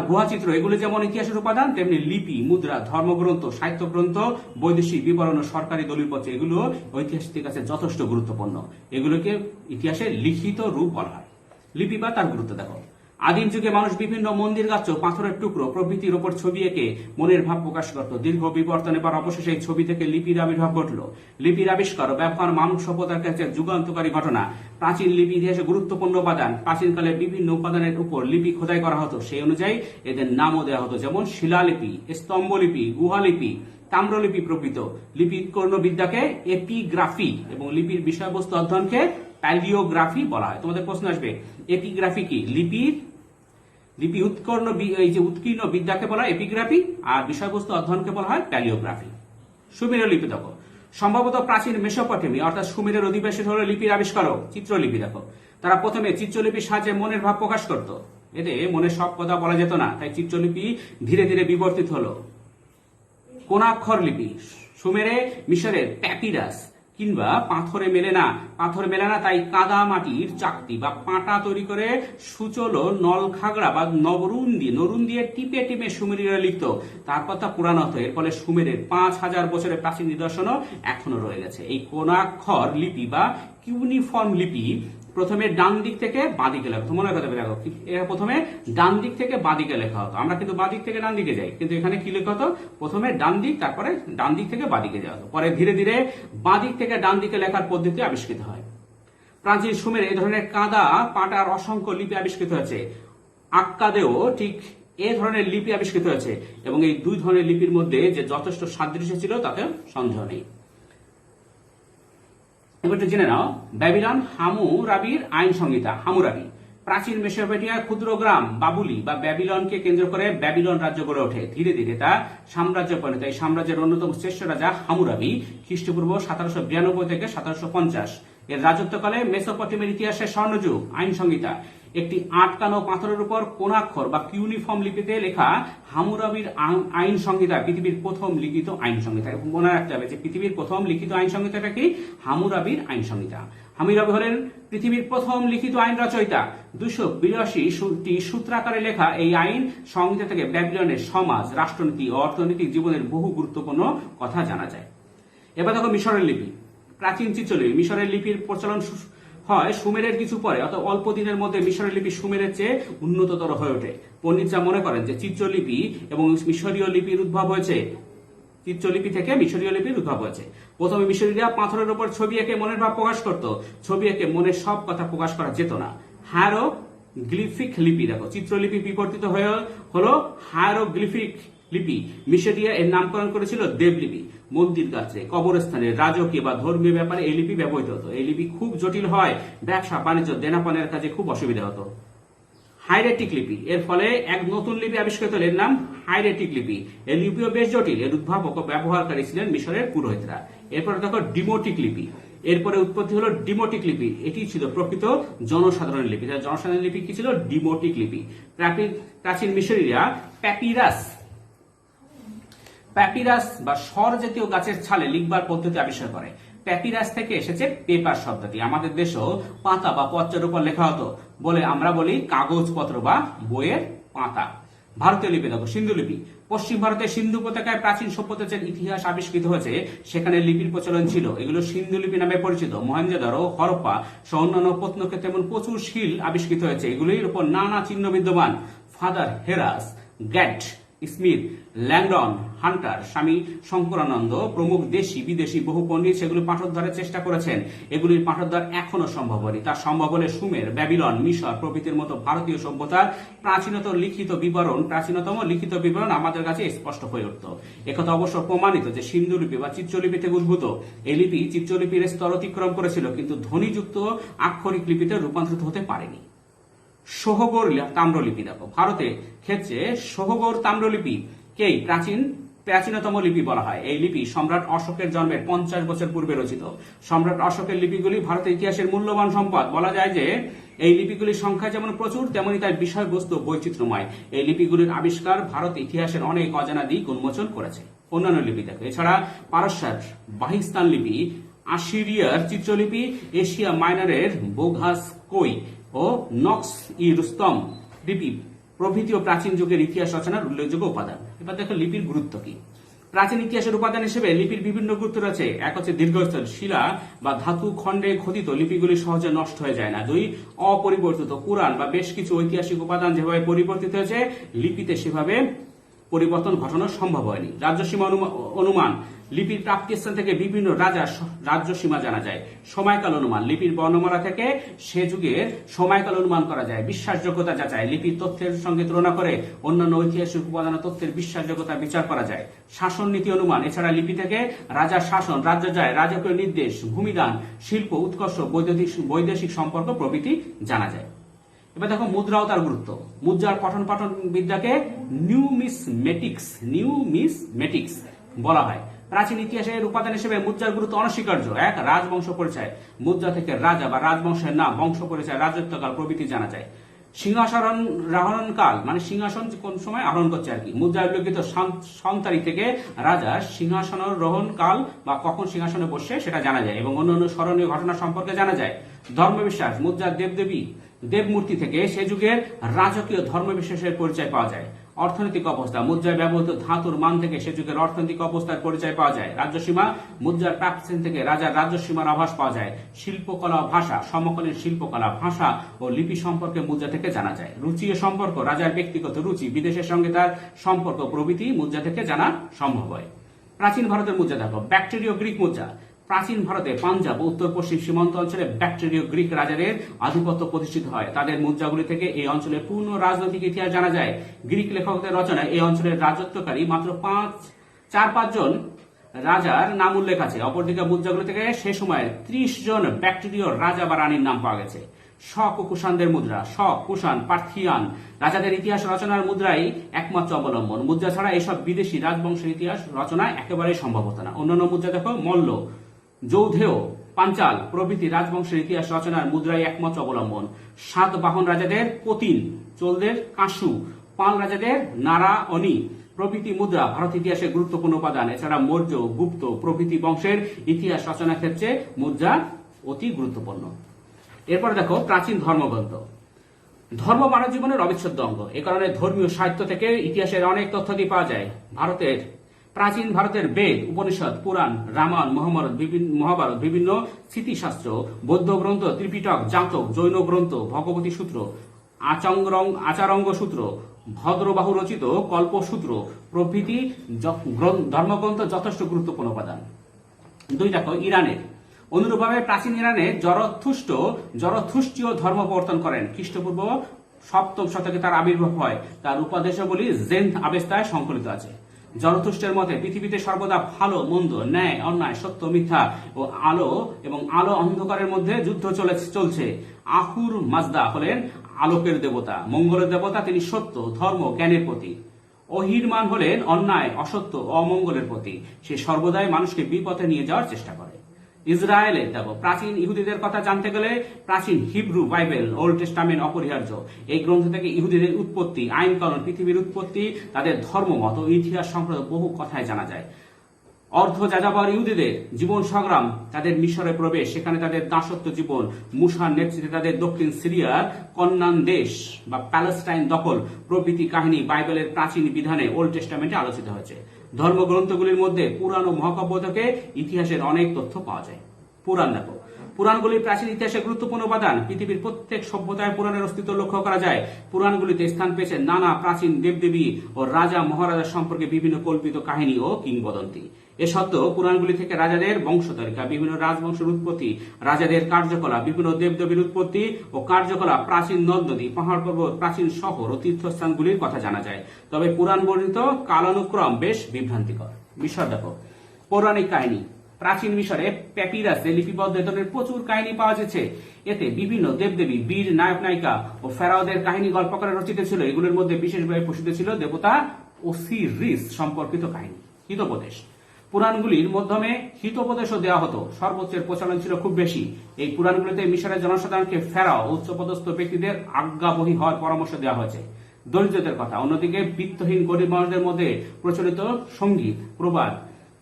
গুহাচিত্র এগুলি যেমন ইতিহাসের উপাদান, তেমনি লিপি, মুদ্রা, ধর্মগ্রন্থ, সাহিত্য গ্রন্থ, বৈদেশিক বিবরণ ও সরকারি দলিলপত্র এগুলো ঐতিহাসিকদের কাছে যথেষ্ট গুরুত্বপূর্ণ। এগুলোকে ইতিহাসের লিখিত রূপ বলা হয়। লিপি বা তার গুরুত্ব দেখো। আদিম যুগে মানুষ বিভিন্ন মন্দির গাত্র, পাথরের টুকরো প্রভৃতির ওপর ছবি এঁকে মনের ভাব প্রকাশ করত। দীর্ঘ বিবর্তনের পর অবশেষে এই ছবি থেকে লিপির আবির্ভাব ঘটল। লিপির আবিষ্কার ও ব্যবহার মানব সভ্যতার কাছে যুগান্তকারী ঘটনা। প্রাচীন লিপি ইতিহাসে গুরুত্বপূর্ণ উপাদান। প্রাচীনকালে বিভিন্ন উপাদানের উপর লিপি খোদাই করা হতো। সেই অনুযায়ী এদের নামও দেওয়া হতো, যেমন শিলালিপি, স্তম্ভলিপি, গুহালিপি, তাম্রলিপি প্রভৃতি। লিপিকর্ণ বিদ্যাকে এপিগ্রাফি এবং লিপির বিষয়বস্তু অধ্যয়নকে প্যালিওগ্রাফি বলা হয়। তোমাদের প্রশ্ন আসবে এপিগ্রাফি কি? লিপি উৎকীর্ণ বিদ্যাকে বলা হয় এপিগ্রাফি, আর বিষয়বস্তু অধ্যয়নকে বলা হয় প্যালিওগ্রাফি। সুমেরীয় লিপি দেখো। সম্ভবত প্রাচীন মেসোপটেমিয়া অর্থাৎ সুমেরের অধিবাসী হল লিপির আবিষ্কারক। চিত্রলিপি দেখো। তারা প্রথমে চিত্রলিপির সাহায্যে মনের ভাব প্রকাশ করত। এতে মনের সব কথা বলা যেত না, তাই চিত্রলিপি ধীরে ধীরে বিবর্তিত হলো। কোণাক্ষর লিপি। সুমেরে মিশরের প্যাপিরাস কিংবা পাথর মেলে না, তাই কাদা মাটির চাকতি বা পাটা তৈরি করে সুচলো নলখাগড়া বা নরুন দিয়ে টিপে টিপে সুমেরীরা লিখত। তারপর তা পুরানো হতো। এর ফলে সুমেরের 5000 বছরের প্রাচীন নিদর্শনও এখনো রয়ে গেছে। এই কোণাক্ষর লিপি বা কিউনিফর্ম লিপি প্রথমে ডান দিক থেকে বাঁ দিকে লেখা হতো। মনে রাখতে দেখো, প্রথমে ডান দিক থেকে বাঁ দিকে লেখা হতো। আমরা কিন্তু বাঁ দিক থেকে ডান দিকে যাই, কিন্তু এখানে কি লেখা হতো? প্রথমে ডান দিক, তারপরে ডান দিক থেকে বাঁ দিকে যাওয়া হতো। পরে ধীরে ধীরে বাঁ দিক থেকে ডান দিকে লেখার পদ্ধতি আবিষ্কৃত হয়। প্রাচীন সুমেরে এই ধরনের কাদা পাটার অসংখ্য লিপি আবিষ্কৃত হয়েছে। আক্কাদেও ঠিক এ ধরনের লিপি আবিষ্কৃত হয়েছে এবং এই দুই ধরনের লিপির মধ্যে যে যথেষ্ট সাদৃশ্য ছিল তাতে সন্দেহ নেই। এবার জেনে নাও ব্যাবিলন হামুরাবির আইন সংহিতা। হামুরাবি প্রাচীন মেসোপটেমিয়ার ক্ষুদ্র গ্রাম বাবুলি বা ব্যাবিলনকে কেন্দ্র করে ব্যাবিলন রাজ্য গড়ে ওঠে। ধীরে ধীরে তা সাম্রাজ্য পরিণত। এই সাম্রাজ্যের অন্যতম শ্রেষ্ঠ রাজা হামুরাবি খ্রিস্টপূর্ব 1792 থেকে 1750 এর রাজত্বকালে মেসোপটেমিয়ার ইতিহাসে স্বর্ণযুগ। আইন সংহিতা একটি আটকানো পাথরের উপর কোণাক্ষর বা কিউনিফর্ম লিপিতে লেখা হামুরাবির আইন সংহিতা পৃথিবীর প্রথম লিখিত আইন সংহিতা। মনে রাখতে হবে যে পৃথিবীর প্রথম লিখিত আইন সংহিতাটা কি? হামুরাবির আইন সংহিতা। হামুরাবি হলেন পৃথিবীর প্রথম লিখিত আইন রচয়িতা। 282টি সূত্রাকারে লেখা এই আইন সংহিতা থেকে ব্যাবিলনের সমাজ, রাষ্ট্রনীতি ও অর্থনৈতিক জীবনের বহু গুরুত্বপূর্ণ কথা জানা যায়। এবার দেখো মিশরের লিপি। প্রাচীন চিত্রলিপি। মিশরের লিপির প্রচলন হয় সুমেরের কিছু পরে, অর্থাৎ অল্প দিনের মধ্যে মিশরের লিপি সুমেরের চেয়ে উন্নততর হয়ে ওঠে। পণ্ডিতরা মনে করেন যে চিত্রলিপি এবং মিশরীয় লিপির উদ্ভব হয়েছে, চিত্রলিপি থেকে মিশরীয় লিপির উদ্ভব হয়েছে। প্রথমে মিশরীয়রা পাথরের উপর ছবি এঁকে মনের ভাব প্রকাশ করত। ছবি এঁকে মনের সব কথা প্রকাশ করা যেত না। হায়ারোগ্লিফিক লিপি দেখো, চিত্রলিপি বিবর্তিত হয়ে হলো হায়ারোগ্লিফিক লিপি। মিশরীয় এর নামকরণ করেছিল দেবলিপি। মন্দির গাত্রে, কবরস্থানে, রাজকীয় বা ধর্মীয় ব্যাপারে এই লিপি ব্যবহৃত হতো। এই লিপি খুব জটিল হয়, ব্যবসা বাণিজ্য দেনাপানের কাজে খুব অসুবিধা হতো। হাইরেটিক লিপি, এর ফলে এক নতুন লিপি আবিষ্কৃত হল, এর নাম হাইরেটিক লিপি। এই লিপিও বেশ জটিল। এর উদ্ভাবক ও ব্যবহারকারী ছিলেন মিশরের পুরোহিতরা। এরপরে দেখো ডিমোটিক লিপি। এরপরে উৎপত্তি হলো ডিমোটিক লিপি। এটি ছিল প্রকৃত জনসাধারণের লিপি। জনসাধারণের লিপি কি ছিল? ডিমোটিক লিপি। প্রাচীন মিশরীরা প্যাপিরাস বা সর জাতীয় গাছের ছালে লিখবার পদ্ধতি আবিষ্কার করে। প্যাপিরাস থেকে এসেছে পেপার শব্দটি। আমাদের দেশেও পাতা বা পত্রের উপর লেখা হতো বলে আমরা বলি কাগজপত্র বা বইয়ের পাতা। ভারতীয় লিপি দেখো, সিন্ধু লিপি। পশ্চিম ভারতের সিন্ধু উপত্যকায় প্রাচীন সভ্যতার ইতিহাস আবিষ্কৃত হয়েছে, সেখানে লিপির প্রচলন ছিল। এগুলো সিন্ধু লিপি নামে পরিচিত। মহেঞ্জোদারো, হরপ্পা সহ অন্যান্য প্রত্নক্ষেত্রে তেমন প্রচুর শিল আবিষ্কৃত হয়েছে। এগুলির উপর নানা চিহ্ন বিদ্যমান। Father Heras, Gait Smith, Langdon, Hunter, Swami Shankarananda প্রমুখ দেশি বিদেশি বহু পণ্ডিত সেগুলি পাঠোদ্ধারের চেষ্টা করেছেন। এগুলির পাঠোদ্ধার এখনো সম্ভব হয়নি। তার সম্ভব হলে সুমের, ব্যাবিলন, মিশর প্রভৃতির মতো ভারতীয় সভ্যতার প্রাচীনতম লিখিত বিবরণ আমাদের কাছে স্পষ্ট হয়ে উঠত। একথা অবশ্য প্রমাণিত যে সিন্ধু লিপি বা চিত্রলিপি থেকে উদ্ভূত এই লিপি চিত্রলিপির স্তর অতিক্রম করেছিল, কিন্তু ধ্বনিযুক্ত আক্ষরিক লিপিতে রূপান্তরিত হতে পারেনি। সোহগর তাম্রলিপি দেখো, ভারতে ক্ষেত্রে সোহগর তাম্রলিপি কেই প্রাচীনতম লিপি বলা হয়। এই লিপি সম্রাট অশোকের জন্মের 50 বছর পূর্বে রচিত। সম্রাট অশোকের লিপিগুলি ভারতের ইতিহাসের মূল্যবান সম্পদ। বলা যায় যে এই লিপিগুলির সংখ্যা যেমন প্রচুর, তেমনি তার বিষয়বস্তু বৈচিত্র্যময়। এই লিপিগুলির আবিষ্কার ভারত ইতিহাসের অনেক অজানা দিক উন্মোচন করেছে। অন্যান্য লিপি দেখো, এছাড়া পারস্যের বাহিস্তান লিপি, আশিরিয়ার চিত্রলিপি, এশিয়া মাইনরের বোঘাসকই ও নক্স ই রুস্তম লিপি প্রভৃতিও প্রাচীন যুগের ইতিহাস রচনার উল্লেখযোগ্য উপাদান। এবার দেখো লিপির গুরুত্ব কি। প্রাচীন ইতিহাসের উপাদান হিসেবে লিপির বিভিন্ন গুরুত্ব রয়েছে। এক হচ্ছে দীর্ঘস্থায়ী শিলা বা ধাতু খণ্ডে খোদিত লিপিগুলি সহজে নষ্ট হয়ে যায় না। 2, অপরিবর্তিত কুরআন বা বেশ কিছু ঐতিহাসিক উপাদান যেভাবে পরিবর্তিত হয়েছে, লিপিতে সেভাবে পরিবর্তন ঘটানো সম্ভব হয়নি। রাজ্যসীমা অনুমান, লিপির প্রাপ্তিস্থান থেকে বিভিন্ন রাজার রাজ্যসীমা জানা যায়। সময়কাল অনুমান, লিপির বর্ণমালা থেকে সে যুগের সময়কাল অনুমান করা যায়। বিশ্বাসযোগ্যতা যাচাই, লিপির তথ্যের সঙ্গে তুলনা করে অন্যান্য ঐতিহাসিক উপাদান তথ্যের বিশ্বাসযোগ্যতা বিচার করা যায়। শাসন নীতি অনুমান, এছাড়া লিপি থেকে রাজার শাসন, রাজ্য জয়, রাজকীয় নির্দেশ, ভূমিদান, শিল্প উৎকর্ষ, বৈদেশিক সম্পর্ক প্রভৃতি জানা যায়। এবার দেখো মুদ্রা ও তার গুরুত্ব। মুদ্রার পঠন পাঠন বিদ্যাকে নিউমিসমেটিক্স বলা হয়। প্রাচীন ইতিহাসের উপাদান হিসেবে মুদ্রার গুরুত্ব অনস্বীকার্য। 1, রাজবংশ পরিচয়, মুদ্রা থেকে রাজা বা রাজবংশের নাম, বংশ পরিচয়, রাজত্বকাল প্রভৃতি জানা যায়। সিংহাসন আরোহণ কাল, মানে সিংহাসন কোন সময় আরোহণ করছে আর কি। মুদ্রায় উল্লেখিত সন তারিখ থেকে রাজার সিংহাসনারোহণ কাল বা কখন সিংহাসনে বসে সেটা জানা যায় এবং অন্যান্য স্মরণীয় ঘটনা সম্পর্কে জানা যায়। ধর্মবিশ্বাস, মুদ্রার দেবমূর্তি থেকে সে যুগের রাজকীয় ধর্মবিশ্বাসের পরিচয় পাওয়া যায়। অর্থনৈতিক অবস্থা, মুদ্রায় ব্যবহৃত ধাতুর মান থেকে সে যুগের অর্থনৈতিক অবস্থার পরিচয় পাওয়া যায়। রাজ্যসীমা, মুদ্রার প্রাপ্তিস্থান থেকে রাজার রাজ্যসীমার আভাস পাওয়া যায়। শিল্পকলা ও ভাষা, সমকালীন শিল্পকলা, ভাষা ও লিপি সম্পর্কে মুদ্রা থেকে জানা যায়। রুচি ও সম্পর্ক, রাজার ব্যক্তিগত রুচি, বিদেশের সঙ্গে তার সম্পর্ক প্রভৃতি মুদ্রা থেকে জানা সম্ভব হয়। প্রাচীন ভারতের মুদ্রা দেখো, ব্যাকটেরীয় গ্রিক মুদ্রা। প্রাচীন ভারতে পাঞ্জাব ও উত্তর পশ্চিম সীমান্ত অঞ্চলে ব্যাকটেরীয় গ্রিক রাজাদের আধিপত্য প্রতিষ্ঠিত হয়। তাদের মুদ্রাগুলি থেকে এই অঞ্চলের পূর্ণ রাজনৈতিক ইতিহাস জানা যায়। গ্রিক লেখকদের রচনায় এই অঞ্চলের রাজত্বকারী মাত্র 4-5 জন রাজার নাম উল্লেখ আছে। অপরদিকে মুদ্রাগুলি থেকে সে সময় 30 জন ব্যাকটেরীয় রাজা বা রানীর নাম পাওয়া গেছে। শক ও কুষাণদের মুদ্রা, শক, কুষাণ, পার্থিয়ান রাজাদের ইতিহাস রচনার মুদ্রাই একমাত্র অবলম্বন। মুদ্রা ছাড়া এইসব বিদেশি রাজবংশের ইতিহাস রচনা একেবারেই সম্ভব হতো না। অন্যান্য মুদ্রা দেখো, মল্ল, যৌধেয়, পাঞ্চাল প্রভৃতি রাজবংশের ইতিহাস রচনার মুদ্রায় একমাত্র অবলম্বন। সাতবাহন রাজাদের পতিন, চোলদের কাঁসু, পাল রাজাদের নারা অনি প্রভৃতি মুদ্রা ভারত ইতিহাসে গুরুত্বপূর্ণ উপাদান। এছাড়া মৌর্য, গুপ্ত প্রভৃতি বংশের ইতিহাস রচনার ক্ষেত্রে মুদ্রা অতি গুরুত্বপূর্ণ। এরপর দেখো প্রাচীন ধর্মগ্রন্থ। ধর্ম মানব জীবনের অবিচ্ছেদ্য অঙ্গ। এ কারণে ধর্মীয় সাহিত্য থেকে ইতিহাসের অনেক তথ্যাদি পাওয়া যায়। প্রাচীন ভারতের বেদ, উপনিষদ, পুরাণ, রামায়ণ, মহাভারত, বিভিন্ন স্মৃতিশাস্ত্র, বৌদ্ধ গ্রন্থ, ত্রিপিটক, জাতক, জৈন গ্রন্থ, ভগবতী সূত্র, আচারঙ্গ সূত্র, ভদ্রবাহু রচিত কল্পসূত্র প্রভৃতি ধর্মগ্রন্থ যথেষ্ট গুরুত্বপূর্ণ উপাদান। 2 দেখো ইরানের। অনুরূপভাবে প্রাচীন ইরানে জরথুস্ট্রীয় ধর্ম প্রবর্তন করেন। খ্রিস্টপূর্ব 7ম শতকে তার আবির্ভাব হয়। তার উপদেশাবলী জেন্থ আবেস্তায় সংকলিত আছে। জরথুস্ট্রের মতে পৃথিবীতে সর্বদা ভালো মন্দ, ন্যায় অন্যায়, সত্য মিথ্যা ও আলো অন্ধকারের মধ্যে যুদ্ধ চলছে। আহুর মাজদা হলেন আলোকের দেবতা, মঙ্গলের দেবতা, তিনি সত্য, ধর্ম, জ্ঞানের প্রতীক। অহিরমান হলেন অন্যায়, অসত্য, অমঙ্গলের প্রতীক। সে সর্বদাই মানুষকে বিপথে নিয়ে যাওয়ার চেষ্টা করে। ইসরায়েলে দেখো প্রাচীন ইহুদিদের কথা জানতে গেলে প্রাচীন হিব্রু বাইবেল, ওল্ড টেস্টামেন্ট অপরিহার্য। এই গ্রন্থ থেকে ইহুদিদের উৎপত্তি, আইন কানুন, পৃথিবীর উৎপত্তি, তাদের ধর্মমত ও ইতিহাস সংক্রান্ত বহু কথাই জানা যায়। অর্ধ যাযাবর ইহুদিদের জীবন সংগ্রাম, তাদের মিশরে প্রবেশ, সেখানে তাদের দাসত্ব জীবন, মুসার নেতৃত্বে তাদের দক্ষিণ সিরিয়ার কন্যান দেশ বা প্যালেস্টাইন দখল প্রভৃতি কাহিনী বাইবেলের প্রাচীন বিধানে ওল্ড টেস্টামেন্টে আলোচিত হয়েছে। ধর্মগ্রন্থগুলির মধ্যে পুরাণ ও মহাকাব্য থেকে ইতিহাসের অনেক তথ্য পাওয়া যায়। পুরাণ দেখো, পুরাণগুলি প্রাচীন ইতিহাসের গুরুত্বপূর্ণ উপাদান। পৃথিবীর প্রত্যেক সভ্যতায় পুরাণের অস্তিত্ব লক্ষ্য করা যায়। পুরাণগুলিতে স্থান পেয়েছে নানা প্রাচীন দেবদেবী ও রাজা মহারাজা সম্পর্কে বিভিন্ন কল্পিত কাহিনী ও কিংবদন্তি। এ সত্ত্বেও পুরাণগুলি থেকে রাজাদের বংশতালিকা, বিভিন্ন রাজবংশের উৎপত্তি, রাজাদের কার্যকলাপ, বিভিন্ন দেবদেবীর উৎপত্তি ও কার্যকলাপ, প্রাচীন নদ নদী, পাহাড় পর্বত, প্রাচীন শহর ও তীর্থস্থানগুলির কথা জানা যায়। তবে পুরাণ বর্ণিত কালানুক্রম বেশ বিভ্রান্তিকর। মিশর দেখো, পৌরাণিক কাহিনী। প্রাচীন মিশরে প্যাপিরাসে লিপিবদ্ধ এ ধরনের প্রচুর কাহিনী পাওয়া যাচ্ছে। এতে বিভিন্ন দেবদেবী, বীর, নায়ক নায়িকা ও ফেরাওদের কাহিনী গল্পকারে রচিত ছিল। এগুলোর মধ্যে বিশেষভাবে প্রসিদ্ধ ছিল দেবতা ওসিরিস সম্পর্কিত কাহিনী। হিতোপদেশ। পুরাণগুলির মাধ্যমে হিতোপদেশও দেওয়া হতো। সর্বোচ্চের প্রচলন ছিল খুব বেশি। এই পুরাণগুলিতে মিশরের জনসাধারণকে ফেরাও উচ্চপদস্থ ব্যক্তিদের আজ্ঞাবহী হওয়ার পরামর্শ দেওয়া হয়েছে। দরিদ্রদের কথা। অন্যদিকে বিত্তহীন গরিব মানুষদের মধ্যে প্রচলিত সঙ্গীত, প্রবাদ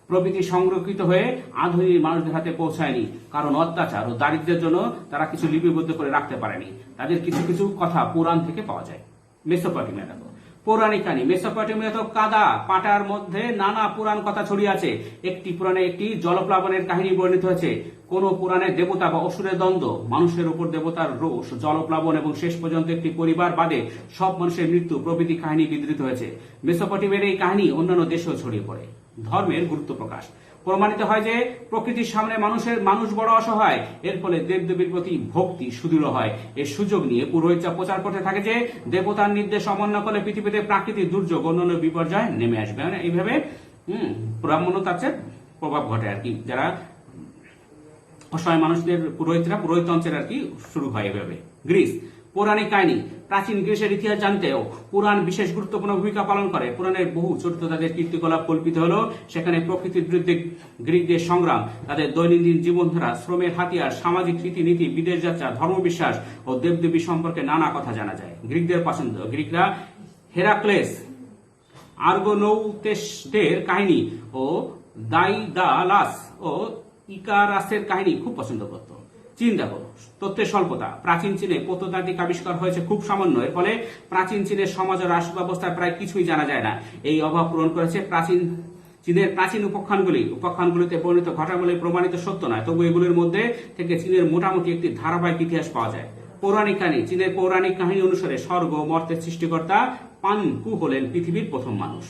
প্রভৃতি সংরক্ষিত হয়ে আধুনিক মানুষদের হাতে পৌঁছায়নি, কারণ অত্যাচার ও দারিদ্র্যের জন্য তারা কিছু লিপিবদ্ধ করে রাখতে পারেনি। তাদের কিছু কিছু কথা পুরাণ থেকে পাওয়া যায়। মেসোপটেমিয়া দেখো, পৌরাণিক কাহিনী। মেসোপটেমিয়া তো কাদা পাটার মধ্যে নানা পুরাণ কথা ছড়িয়ে আছে। একটি পুরাণে একটি জলপ্লাবনের কাহিনী বর্ণিত হয়েছে। কোন পুরাণে দেবতা বা অসুরের দ্বন্দ্ব, মানুষের উপর দেবতার রোষ, জলপ্লাবন এবং শেষ পর্যন্ত একটি পরিবার বাদে সব মানুষের মৃত্যু প্রভৃতি কাহিনী বিধৃত হয়েছে। মেসোপটেমিয়ার এই কাহিনী অন্যান্য দেশেও ছড়িয়ে পড়ে। ধর্মের গুরুত্ব প্রকাশ। প্রমাণিত হয় যে প্রকৃতির সামনে মানুষ বড় অসহায়। এর ফলে দেবদেবীর প্রতি ভক্তি সুদৃঢ় হয়। এর সুযোগ নিয়ে পুরোহিতরা প্রচার করতে থাকে যে দেবতার নির্দেশ অমান্য করলে পৃথিবীতে প্রাকৃতিক দুর্যোগ, অন্যান্য বিপর্যয় নেমে আসবে। মানে এইভাবে ব্রাহ্মণতার প্রভাব ঘটে আর কি। যারা অসহায় মানুষদের পুরোহিততন্ত্রের আর কি শুরু হয় এভাবে। গ্রিস। পৌরাণিক কাহিনী। প্রাচীন গ্রিসের ইতিহাস জানতেও পুরাণ বিশেষ গুরুত্বপূর্ণ ভূমিকা পালন করে। পুরাণের বহু চরিত্র তাদের কীর্তিকলাপ কল্পিত হলেও সেখানে প্রকৃতির বিরুদ্ধে গ্রিকদের সংগ্রাম, তাদের দৈনন্দিন জীবনধারা, শ্রমের হাতিয়ার, সামাজিক রীতিনীতি, বিদেশ যাত্রা, ধর্মবিশ্বাস ও দেবদেবী সম্পর্কে নানা কথা জানা যায়। গ্রিকদের পছন্দ। গ্রিকরা হেরাক্লেস, আর্গোনৌতেসদের কাহিনী ও দাইদালাস ও ইকারাসের কাহিনী খুব পছন্দ করত। চীন দেখো, তথ্যের স্বল্পতা। প্রাচীন চীনে প্রত্নতাত্ত্বিক আবিষ্কার হয়েছে খুব সামান্য। এর ফলে প্রাচীন চীনের সমাজ ও রাষ্ট্র ব্যবস্থায় প্রায় কিছুই জানা যায় না। এই অভাব পূরণ করেছে চীনের প্রাচীন উপাখ্যানগুলিতে বর্ণিত ঘটনাগুলি প্রমাণিত সত্য নয়, তবু এগুলির মধ্যে থেকে চীনের মোটামুটি একটি ধারাবাহিক ইতিহাস পাওয়া যায়। পৌরাণিক কাহিনী। চীনের পৌরাণিক কাহিনী অনুসারে স্বর্গ মর্তের সৃষ্টিকর্তা পানকু হলেন পৃথিবীর প্রথম মানুষ।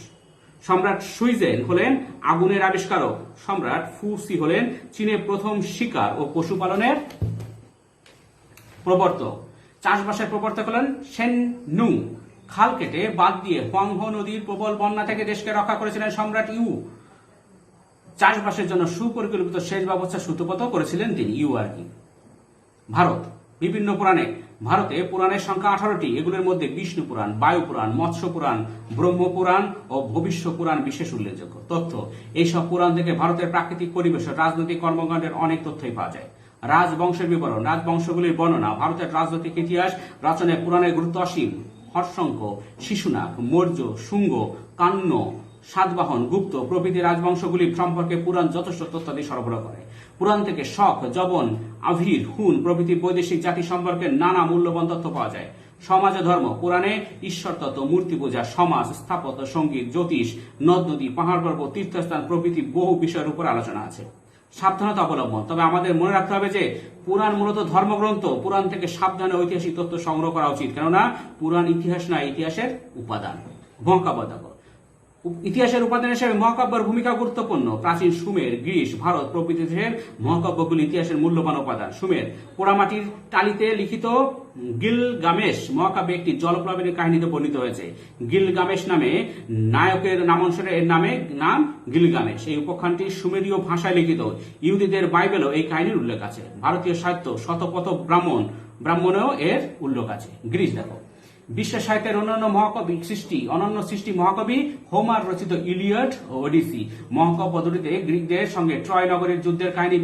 সম্রাট সুইজেন হলেন আগুনের আবিষ্কারক। সম্রাট ফুসি হলেন চীনের প্রথম শিকার ও পশুপালনের প্রবর্তক। চাষবাসের প্রবর্তক হলেন সেন নু। খাল কেটে বাঁধ দিয়ে হুয়াংহো নদীর প্রবল বন্যা থেকে দেশকে রক্ষা করেছিলেন সম্রাট ইউ। চাষবাসের জন্য সুপরিকল্পিত সেচ ব্যবস্থা সূত্রপাত করেছিলেন তিনি, ইউ আর কি। ভারত। বিভিন্ন পুরাণে। ভারতে পুরাণের সংখ্যা 18টি। এগুলোর মধ্যে বিষ্ণু পুরাণ, বায়ু পুরাণ, মৎস্য পুরাণ, ব্রহ্ম পুরাণ ও ভবিষ্য পুরাণ বিশেষ উল্লেখযোগ্য। তথ্য। এইসব পুরাণ থেকে ভারতের প্রাকৃতিক পরিবেশ ও রাজনৈতিক কর্মকাণ্ডের অনেক তথ্যই পাওয়া যায়। রাজবংশের বিবরণ, রাজবংশগুলির বর্ণনা, ভারতের রাজনৈতিক ইতিহাস রচনায় পুরাণের গুরুত্ব অসীম। হর্ষঙ্ক, শিশুনাগ, মৌর্য, শুঙ্গ, কান্ন, সাতবাহন, গুপ্ত প্রভৃতি রাজবংশগুলি সম্পর্কে পুরাণ যথেষ্ট তথ্যাদি সরবরাহ করে। পুরাণ থেকে শক, যবন, আভির, হুন প্রভৃতি বৈদেশিক জাতি সম্পর্কে নানা মূল্যবান তথ্য পাওয়া যায়। সমাজ ও ধর্ম, পুরাণে ঈশ্বর তত্ত্ব, মূর্তি পূজা, সমাজ, স্থাপত্য, সঙ্গীত, জ্যোতিষ, নদ নদী, পাহাড় পর্বত, তীর্থস্থান প্রভৃতি বহু বিষয়ের উপর আলোচনা আছে। সাবধানতা অবলম্বন, তবে আমাদের মনে রাখতে হবে যে পুরাণ মূলত ধর্মগ্রন্থ। পুরাণ থেকে সাবধানে ঐতিহাসিক তথ্য সংগ্রহ করা উচিত, কেননা পুরাণ ইতিহাস নয়, ইতিহাসের উপাদান। মহাকাব্য দেখো, ইতিহাসের উপাদান হিসেবে মহাকাব্যের ভূমিকা গুরুত্বপূর্ণ। প্রাচীন সুমের, গ্রিস, ভারত প্রভৃতি দেশের মহাকাব্যগুলি ইতিহাসের মূল্যবান উপাদান। সুমের পোড়ামাটির টালিতে লিখিত গিলগামেশ মহাকাব্যে একটি জলপ্লাবনের কাহিনীতে বর্ণিত হয়েছে। গিলগামেশ নামে নায়কের নামানুসারে এর নাম গিলগামেশ। এই উপাখ্যানটি সুমেরীয় ভাষায় লিখিত। ইহুদিদের বাইবেলও এই কাহিনীর উল্লেখ আছে। ভারতীয় সাহিত্য শতপথ ব্রাহ্মণেও এর উল্লেখ আছে। গ্রিস দেখো, বিশ্ব সাহিত্যের অনন্য সৃষ্টি মহাকবি হোমার রচিত ইলিয়ড ও ওডিসি মহাকাব্য দুটিতে গ্রিকদের সঙ্গে ট্রয় নগরের যুদ্ধের কাহিনী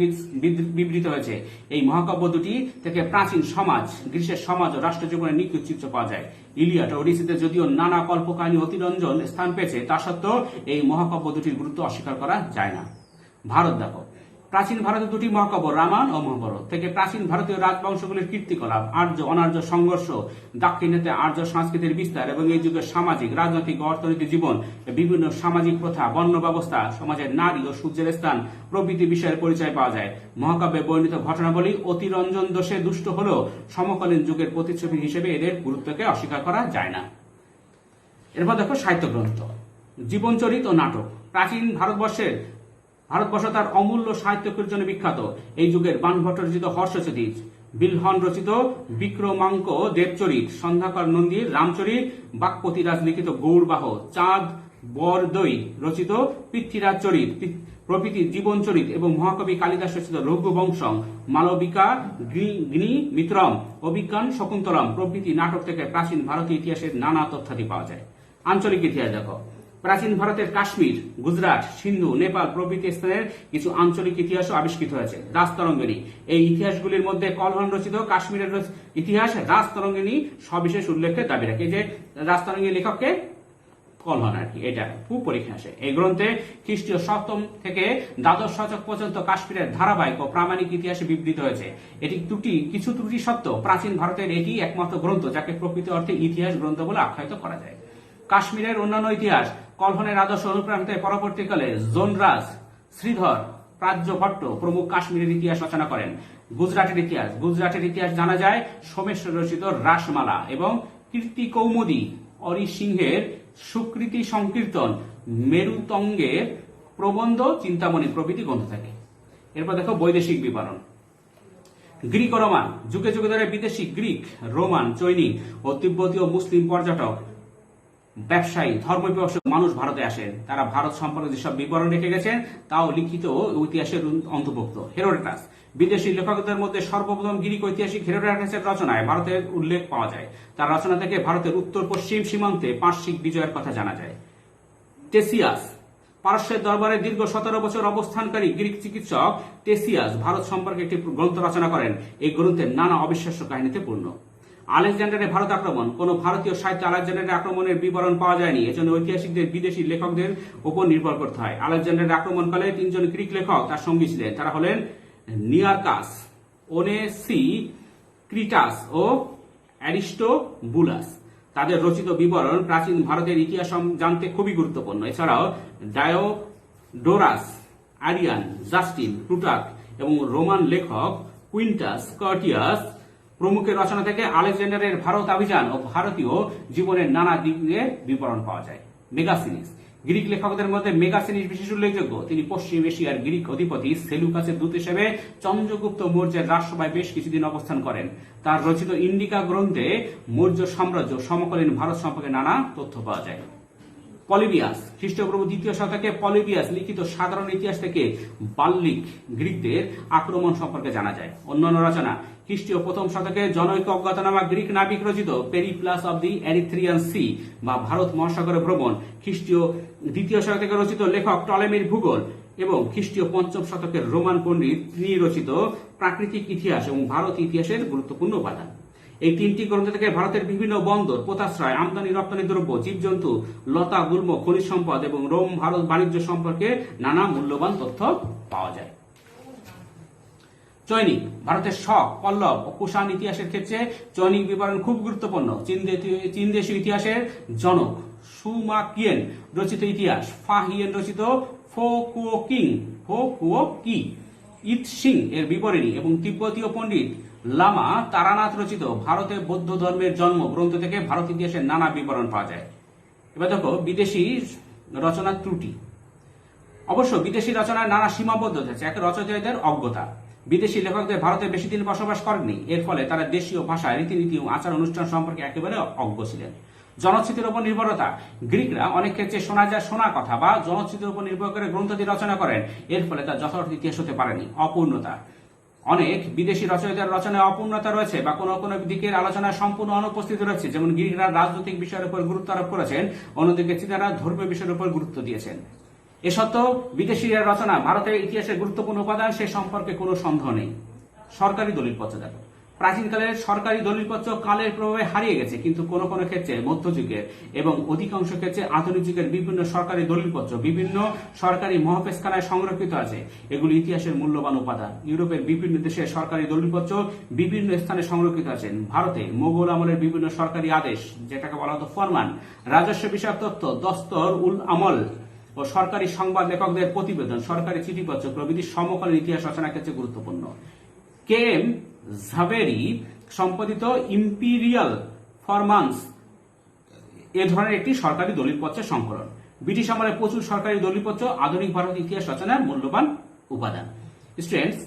বিবৃত হয়েছে। এই মহাকাব্য দুটি থেকে প্রাচীন সমাজ, গ্রিসের সমাজ ও রাষ্ট্র জীবনের নিখুঁত চিত্র পাওয়া যায়। ইলিয়ড ও ওডিসিতে যদিও নানা কল্পকাহিনী অতিরঞ্জন স্থান পেয়েছে, তা সত্ত্বেও এই মহাকাব্য দুটির গুরুত্ব অস্বীকার করা যায় না। ভারত দেখো, প্রাচীন ভারতের দুটি মহাকাব্য রামায়ণ ও মহাভারত থেকে প্রাচীন ভারতীয় রাজবংশগুলির কীর্তিকলাপ, আর্য অনার্য সংঘর্ষ, দাক্ষিণাত্যে আর্য সংস্কৃতির বিস্তার এবং এই যুগের সামাজিক, রাজনৈতিক ও অর্থনৈতিক জীবন, বিভিন্ন সামাজিক প্রথা, বর্ণ ব্যবস্থা, সমাজের নারী ও সূর্যের স্থান প্রভৃতি বিষয়ের পরিচয় পাওয়া যায়। মহাকাব্যে বর্ণিত ঘটনাবলী অতিরঞ্জন দোষে দুষ্ট হলেও সমকালীন যুগের প্রতিচ্ছবি হিসেবে এদের গুরুত্বকে অস্বীকার করা যায় না। এরপর দেখো সাহিত্য গ্রন্থ, জীবনচরিত ও নাটক। প্রাচীন ভারতবর্ষ তার অমূল্য সাহিত্যের জন্য বিখ্যাত। এই যুগের বাণভট্ট রচিত হর্ষচরিত, বিলহন রচিত বিক্রমাঙ্ক দেবচরিত, সন্ধ্যাকর নন্দীর রামচরিত, বাক্পতিরাজ লিখিত গৌড়বাহ, চাঁদ বরদৈ রচিত পৃথ্বীরাজ চরিত প্রভৃতি জীবনচরিত এবং মহাকবি কালিদাস রচিত রঘুবংশম, মালবিকা মিত্রম, অভিজ্ঞান শকুন্তলম প্রভৃতি নাটক থেকে প্রাচীন ভারতীয় ইতিহাসের নানা তথ্যাদি পাওয়া যায়। আঞ্চলিক ইতিহাস দেখো, প্রাচীন ভারতের কাশ্মীর, গুজরাট, সিন্ধু, নেপাল প্রভৃতি স্থানের কিছু আঞ্চলিক ইতিহাসও আবিষ্কৃত হয়েছে। রাজতরঙ্গিনী, এই ইতিহাসগুলির মধ্যে কলহন রচিত কাশ্মীরের ইতিহাস রাজতরঙ্গিনী সবিশেষ উল্লেখের দাবি রাখে। যে রাজতরঙ্গিনী লেখককে কলহন আর কি, এটা খুব পরীক্ষা আসে। এই গ্রন্থে খ্রিস্টীয় 7ম থেকে দ্বাদশ শতক পর্যন্ত কাশ্মীরের ধারাবাহিক ও প্রামাণিক ইতিহাসে বিবৃত হয়েছে। এটি কিছু ত্রুটি সত্ত্বেও প্রাচীন ভারতের এটি একমাত্র গ্রন্থ যাকে প্রকৃত অর্থে ইতিহাস গ্রন্থ বলে আখ্যায়িত করা যায়। কাশ্মীরের অন্যান্য ইতিহাস কলহনের আদর্শ অনুপ্রাণিত পরবর্তীকালে জোনরাজ, শ্রীধর, প্রাজ্যভট্ট প্রমুখ কাশ্মীরের ইতিহাস রচনা করেন। গুজরাটের ইতিহাস জানা যায় সোমেশ্বর রচিত রাসমালা এবং কীর্তি কৌমুদী, অরিসিংহের সুকৃতি সংকীর্তন, মেরুতঙ্গের প্রবন্ধ, চিন্তামণি প্রভৃতি গ্রন্থ থাকে। এরপর দেখো বৈদেশিক বিবরণ। গ্রিক ও রোমান, যুগে যুগে ধরে বিদেশি গ্রিক, রোমান, চৈনিক ও তিব্বতীয় মুসলিম পর্যটক, ব্যবসায়ী, ধর্মবিবর্ষক মানুষ ভারতে আসেন। তারা ভারত সম্পর্কে যেসব বিবরণ রেখে গেছেন তাও লিখিত ইতিহাসের অন্তর্ভুক্ত। হেরোডোটাস, বিদেশি লেখকদের মধ্যে সর্বপ্রথম গ্রিক ঐতিহাসিক হেরোডোটাসের রচনায় ভারতের উল্লেখ পাওয়া যায়। তার রচনা থেকে ভারতের উত্তর পশ্চিম সীমান্তে পার্শ্বিক বিজয়ের কথা জানা যায়। টেসিয়াস, পারস্যের দরবারে দীর্ঘ 17 বছর অবস্থানকারী গ্রিক চিকিৎসক টেসিয়াস ভারত সম্পর্কে একটি গ্রন্থ রচনা করেন। এই গ্রন্থের নানা অবিশ্বাস্য কাহিনীতে পূর্ণ। আলেকজান্ডারের ভারত আক্রমণ, কোন ভারতীয় সাহিত্যে আলেকজান্ডারের আক্রমণের বিবরণ পাওয়া যায়নি। এজন্য ঐতিহাসিকদের বিদেশি লেখকদের উপর নির্ভর করতে হয়। আলেকজান্ডারের আক্রমণকালে 3 জন গ্রিক লেখক তার সঙ্গী ছিলেন। তারা হলেন নিয়ারকাস, ওনেসিক্রিটাস ও অ্যারিস্টোবুলাস। তাদের রচিত বিবরণ প্রাচীন ভারতের ইতিহাস জানতে খুবই গুরুত্বপূর্ণ। এছাড়াও ডায়োডোরাস, আরিয়ান, জাস্টিন, প্লুটার্ক এবং রোমান লেখক কুইন্টাস কার্টিয়াস প্রমুখের রচনা থেকে আলেকজান্ডারের ভারত অভিযান ও ভারতীয় জীবনের নানা দিকের বিবরণ পাওয়া যায়। মেগাসিনিস, গ্রিক লেখকদের মধ্যে মেগাসিনিস বিশেষ উল্লেখযোগ্য। তিনি পশ্চিম এশিয়ার গ্রিক অধিপতি সেলুকাসের দূত হিসেবে চন্দ্রগুপ্ত মৌর্যের রাজসভায় বেশ কিছুদিন অবস্থান করেন। তার রচিত ইন্ডিকা গ্রন্থে মৌর্য সাম্রাজ্য সমকালীন ভারত সম্পর্কে নানা তথ্য পাওয়া যায়। পলিবিয়াস, খ্রিস্টপূর্ব 2য় শতকে পলিবিয়াস লিখিত সাধারণ ইতিহাস থেকে বাল্লিক গ্রিকদের আক্রমণ সম্পর্কে জানা যায়। অন্যান্য রচনা, খ্রিস্টীয় 1ম শতকে জনৈক অজ্ঞাতনামা গ্রিক নাবিক রচিত Periplus of the Erythraean Sea বা ভারত মহাসাগরে ভ্রমণ, খ্রিস্টীয় 2য় শতকে রচিত লেখক টলেমির ভূগোল এবং খ্রিস্টীয় 5ম শতকের রোমান পণ্ডিত তিনি রচিত প্রাকৃতিক ইতিহাস এবং ভারত ইতিহাসের গুরুত্বপূর্ণ উপাদান। এই 3টি গ্রন্থ থেকে ভারতের বিভিন্ন বন্দর, পোতাশ্রয়, আমদানি রপ্তানি দ্রব্য, জীবজন্তু, লতা গুল্ম, খনিজ সম্পদ এবং রোম ভারত বাণিজ্য সম্পর্কে নানা মূল্যবান তথ্য পাওয়া যায়। চৈনিক, ভারতের শক, পল্লব ও কুষাণ ইতিহাসের ক্ষেত্রে চৈনিক বিবরণ খুব গুরুত্বপূর্ণ। চীন দেশীয় ইতিহাসের জনক সুমা কিয়েন রচিত ইতিহাস, ফা হিয়েন রচিত ফো কুও কি ইত সিং এর বিবরণী এবং তিব্বতীয় পণ্ডিত লামা তারানাথ রচিত ভারতে বৌদ্ধ ধর্মের জন্ম গ্রন্থ থেকে ভারত ইতিহাসের নানা বিবরণ পাওয়া যায়। এবার দেখো বিদেশি রচনার ত্রুটি। অবশ্য বিদেশি রচনার নানা সীমাবদ্ধতা আছে। এক, রচয়িতাদের অজ্ঞতা। বিদেশি লেখকদের ভারতে বেশি দিন বসবাস করেননি, এর ফলে তারা দেশীয় ভাষা, রীতিনীতি ও আচার অনুষ্ঠান সম্পর্কে একেবারে অজ্ঞ ছিলেন। জনশ্রুতির উপর নির্ভরতা। গ্রিকরা অনেক ক্ষেত্রে শোনা কথা বা জনশ্রুতির উপর নির্ভর করে গ্রন্থটি রচনা করেন, এর ফলে তা যথার্থ ইতিহাস হতে পারেনি। অপূর্ণতা। অনেক বিদেশি রচয়িতার রচনায় অপূর্ণতা রয়েছে বা কোনো কোনো দিকের আলোচনায় সম্পূর্ণ অনুপস্থিত রয়েছে। যেমন গ্রিকরা রাজনৈতিক বিষয়ের উপর গুরুত্ব আরোপ করেছেন, অন্যদিকে চীনারা ধর্মীয় বিষয়ের উপর গুরুত্ব দিয়েছেন। এ সত্ত্বেও বিদেশিরা রচনা ভারতের ইতিহাসের গুরুত্বপূর্ণ উপাদান, সে সম্পর্কে কোনো সন্দেহ নেই। সরকারি দলিলপত্র দেখো। প্রাচীনকালের সরকারি দলিলপত্র কালের প্রভাবে হারিয়ে গেছে, কিন্তু কোনো কোনো ক্ষেত্রে মধ্যযুগের এবং অধিকাংশ ক্ষেত্রে আধুনিক যুগের বিভিন্ন সরকারি দলিলপত্র বিভিন্ন সরকারি মহাপেশখানায় সংরক্ষিত আছে। এগুলি ইতিহাসের মূল্যবান উপাদান। ইউরোপের বিভিন্ন দেশে সরকারি দলিলপত্র বিভিন্ন স্থানে সংরক্ষিত আছেন। ভারতে মোগল আমলের বিভিন্ন সরকারি আদেশ, যেটাকে বলা হতো ফরমান, রাজস্ব বিষয়ক তথ্য, দস্তর উল আমল ও সরকারি সংবাদ লেখকদের প্রতিবেদন, সরকারি চিঠিপত্র প্রভৃতি সমকালীন ইতিহাস রচনার ক্ষেত্রে গুরুত্বপূর্ণ। কে এম ঝাভেরি সম্পাদিত ইম্পিরিয়াল ফরমান্স এ ধরনের একটি সরকারি দলিলপত্রের সংকলন। ব্রিটিশ আমলে প্রচুর সরকারি দলিলপত্র আধুনিক ভারত ইতিহাস রচনার মূল্যবান উপাদান। স্টুডেন্টস,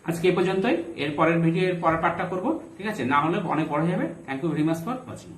আজকে এই পর্যন্তই। এর পরের ভিডিওর পরের পার্টটা করবো, ঠিক আছে? না হলে অনেক বড় হয়ে যাবে। Thank you very much for watching.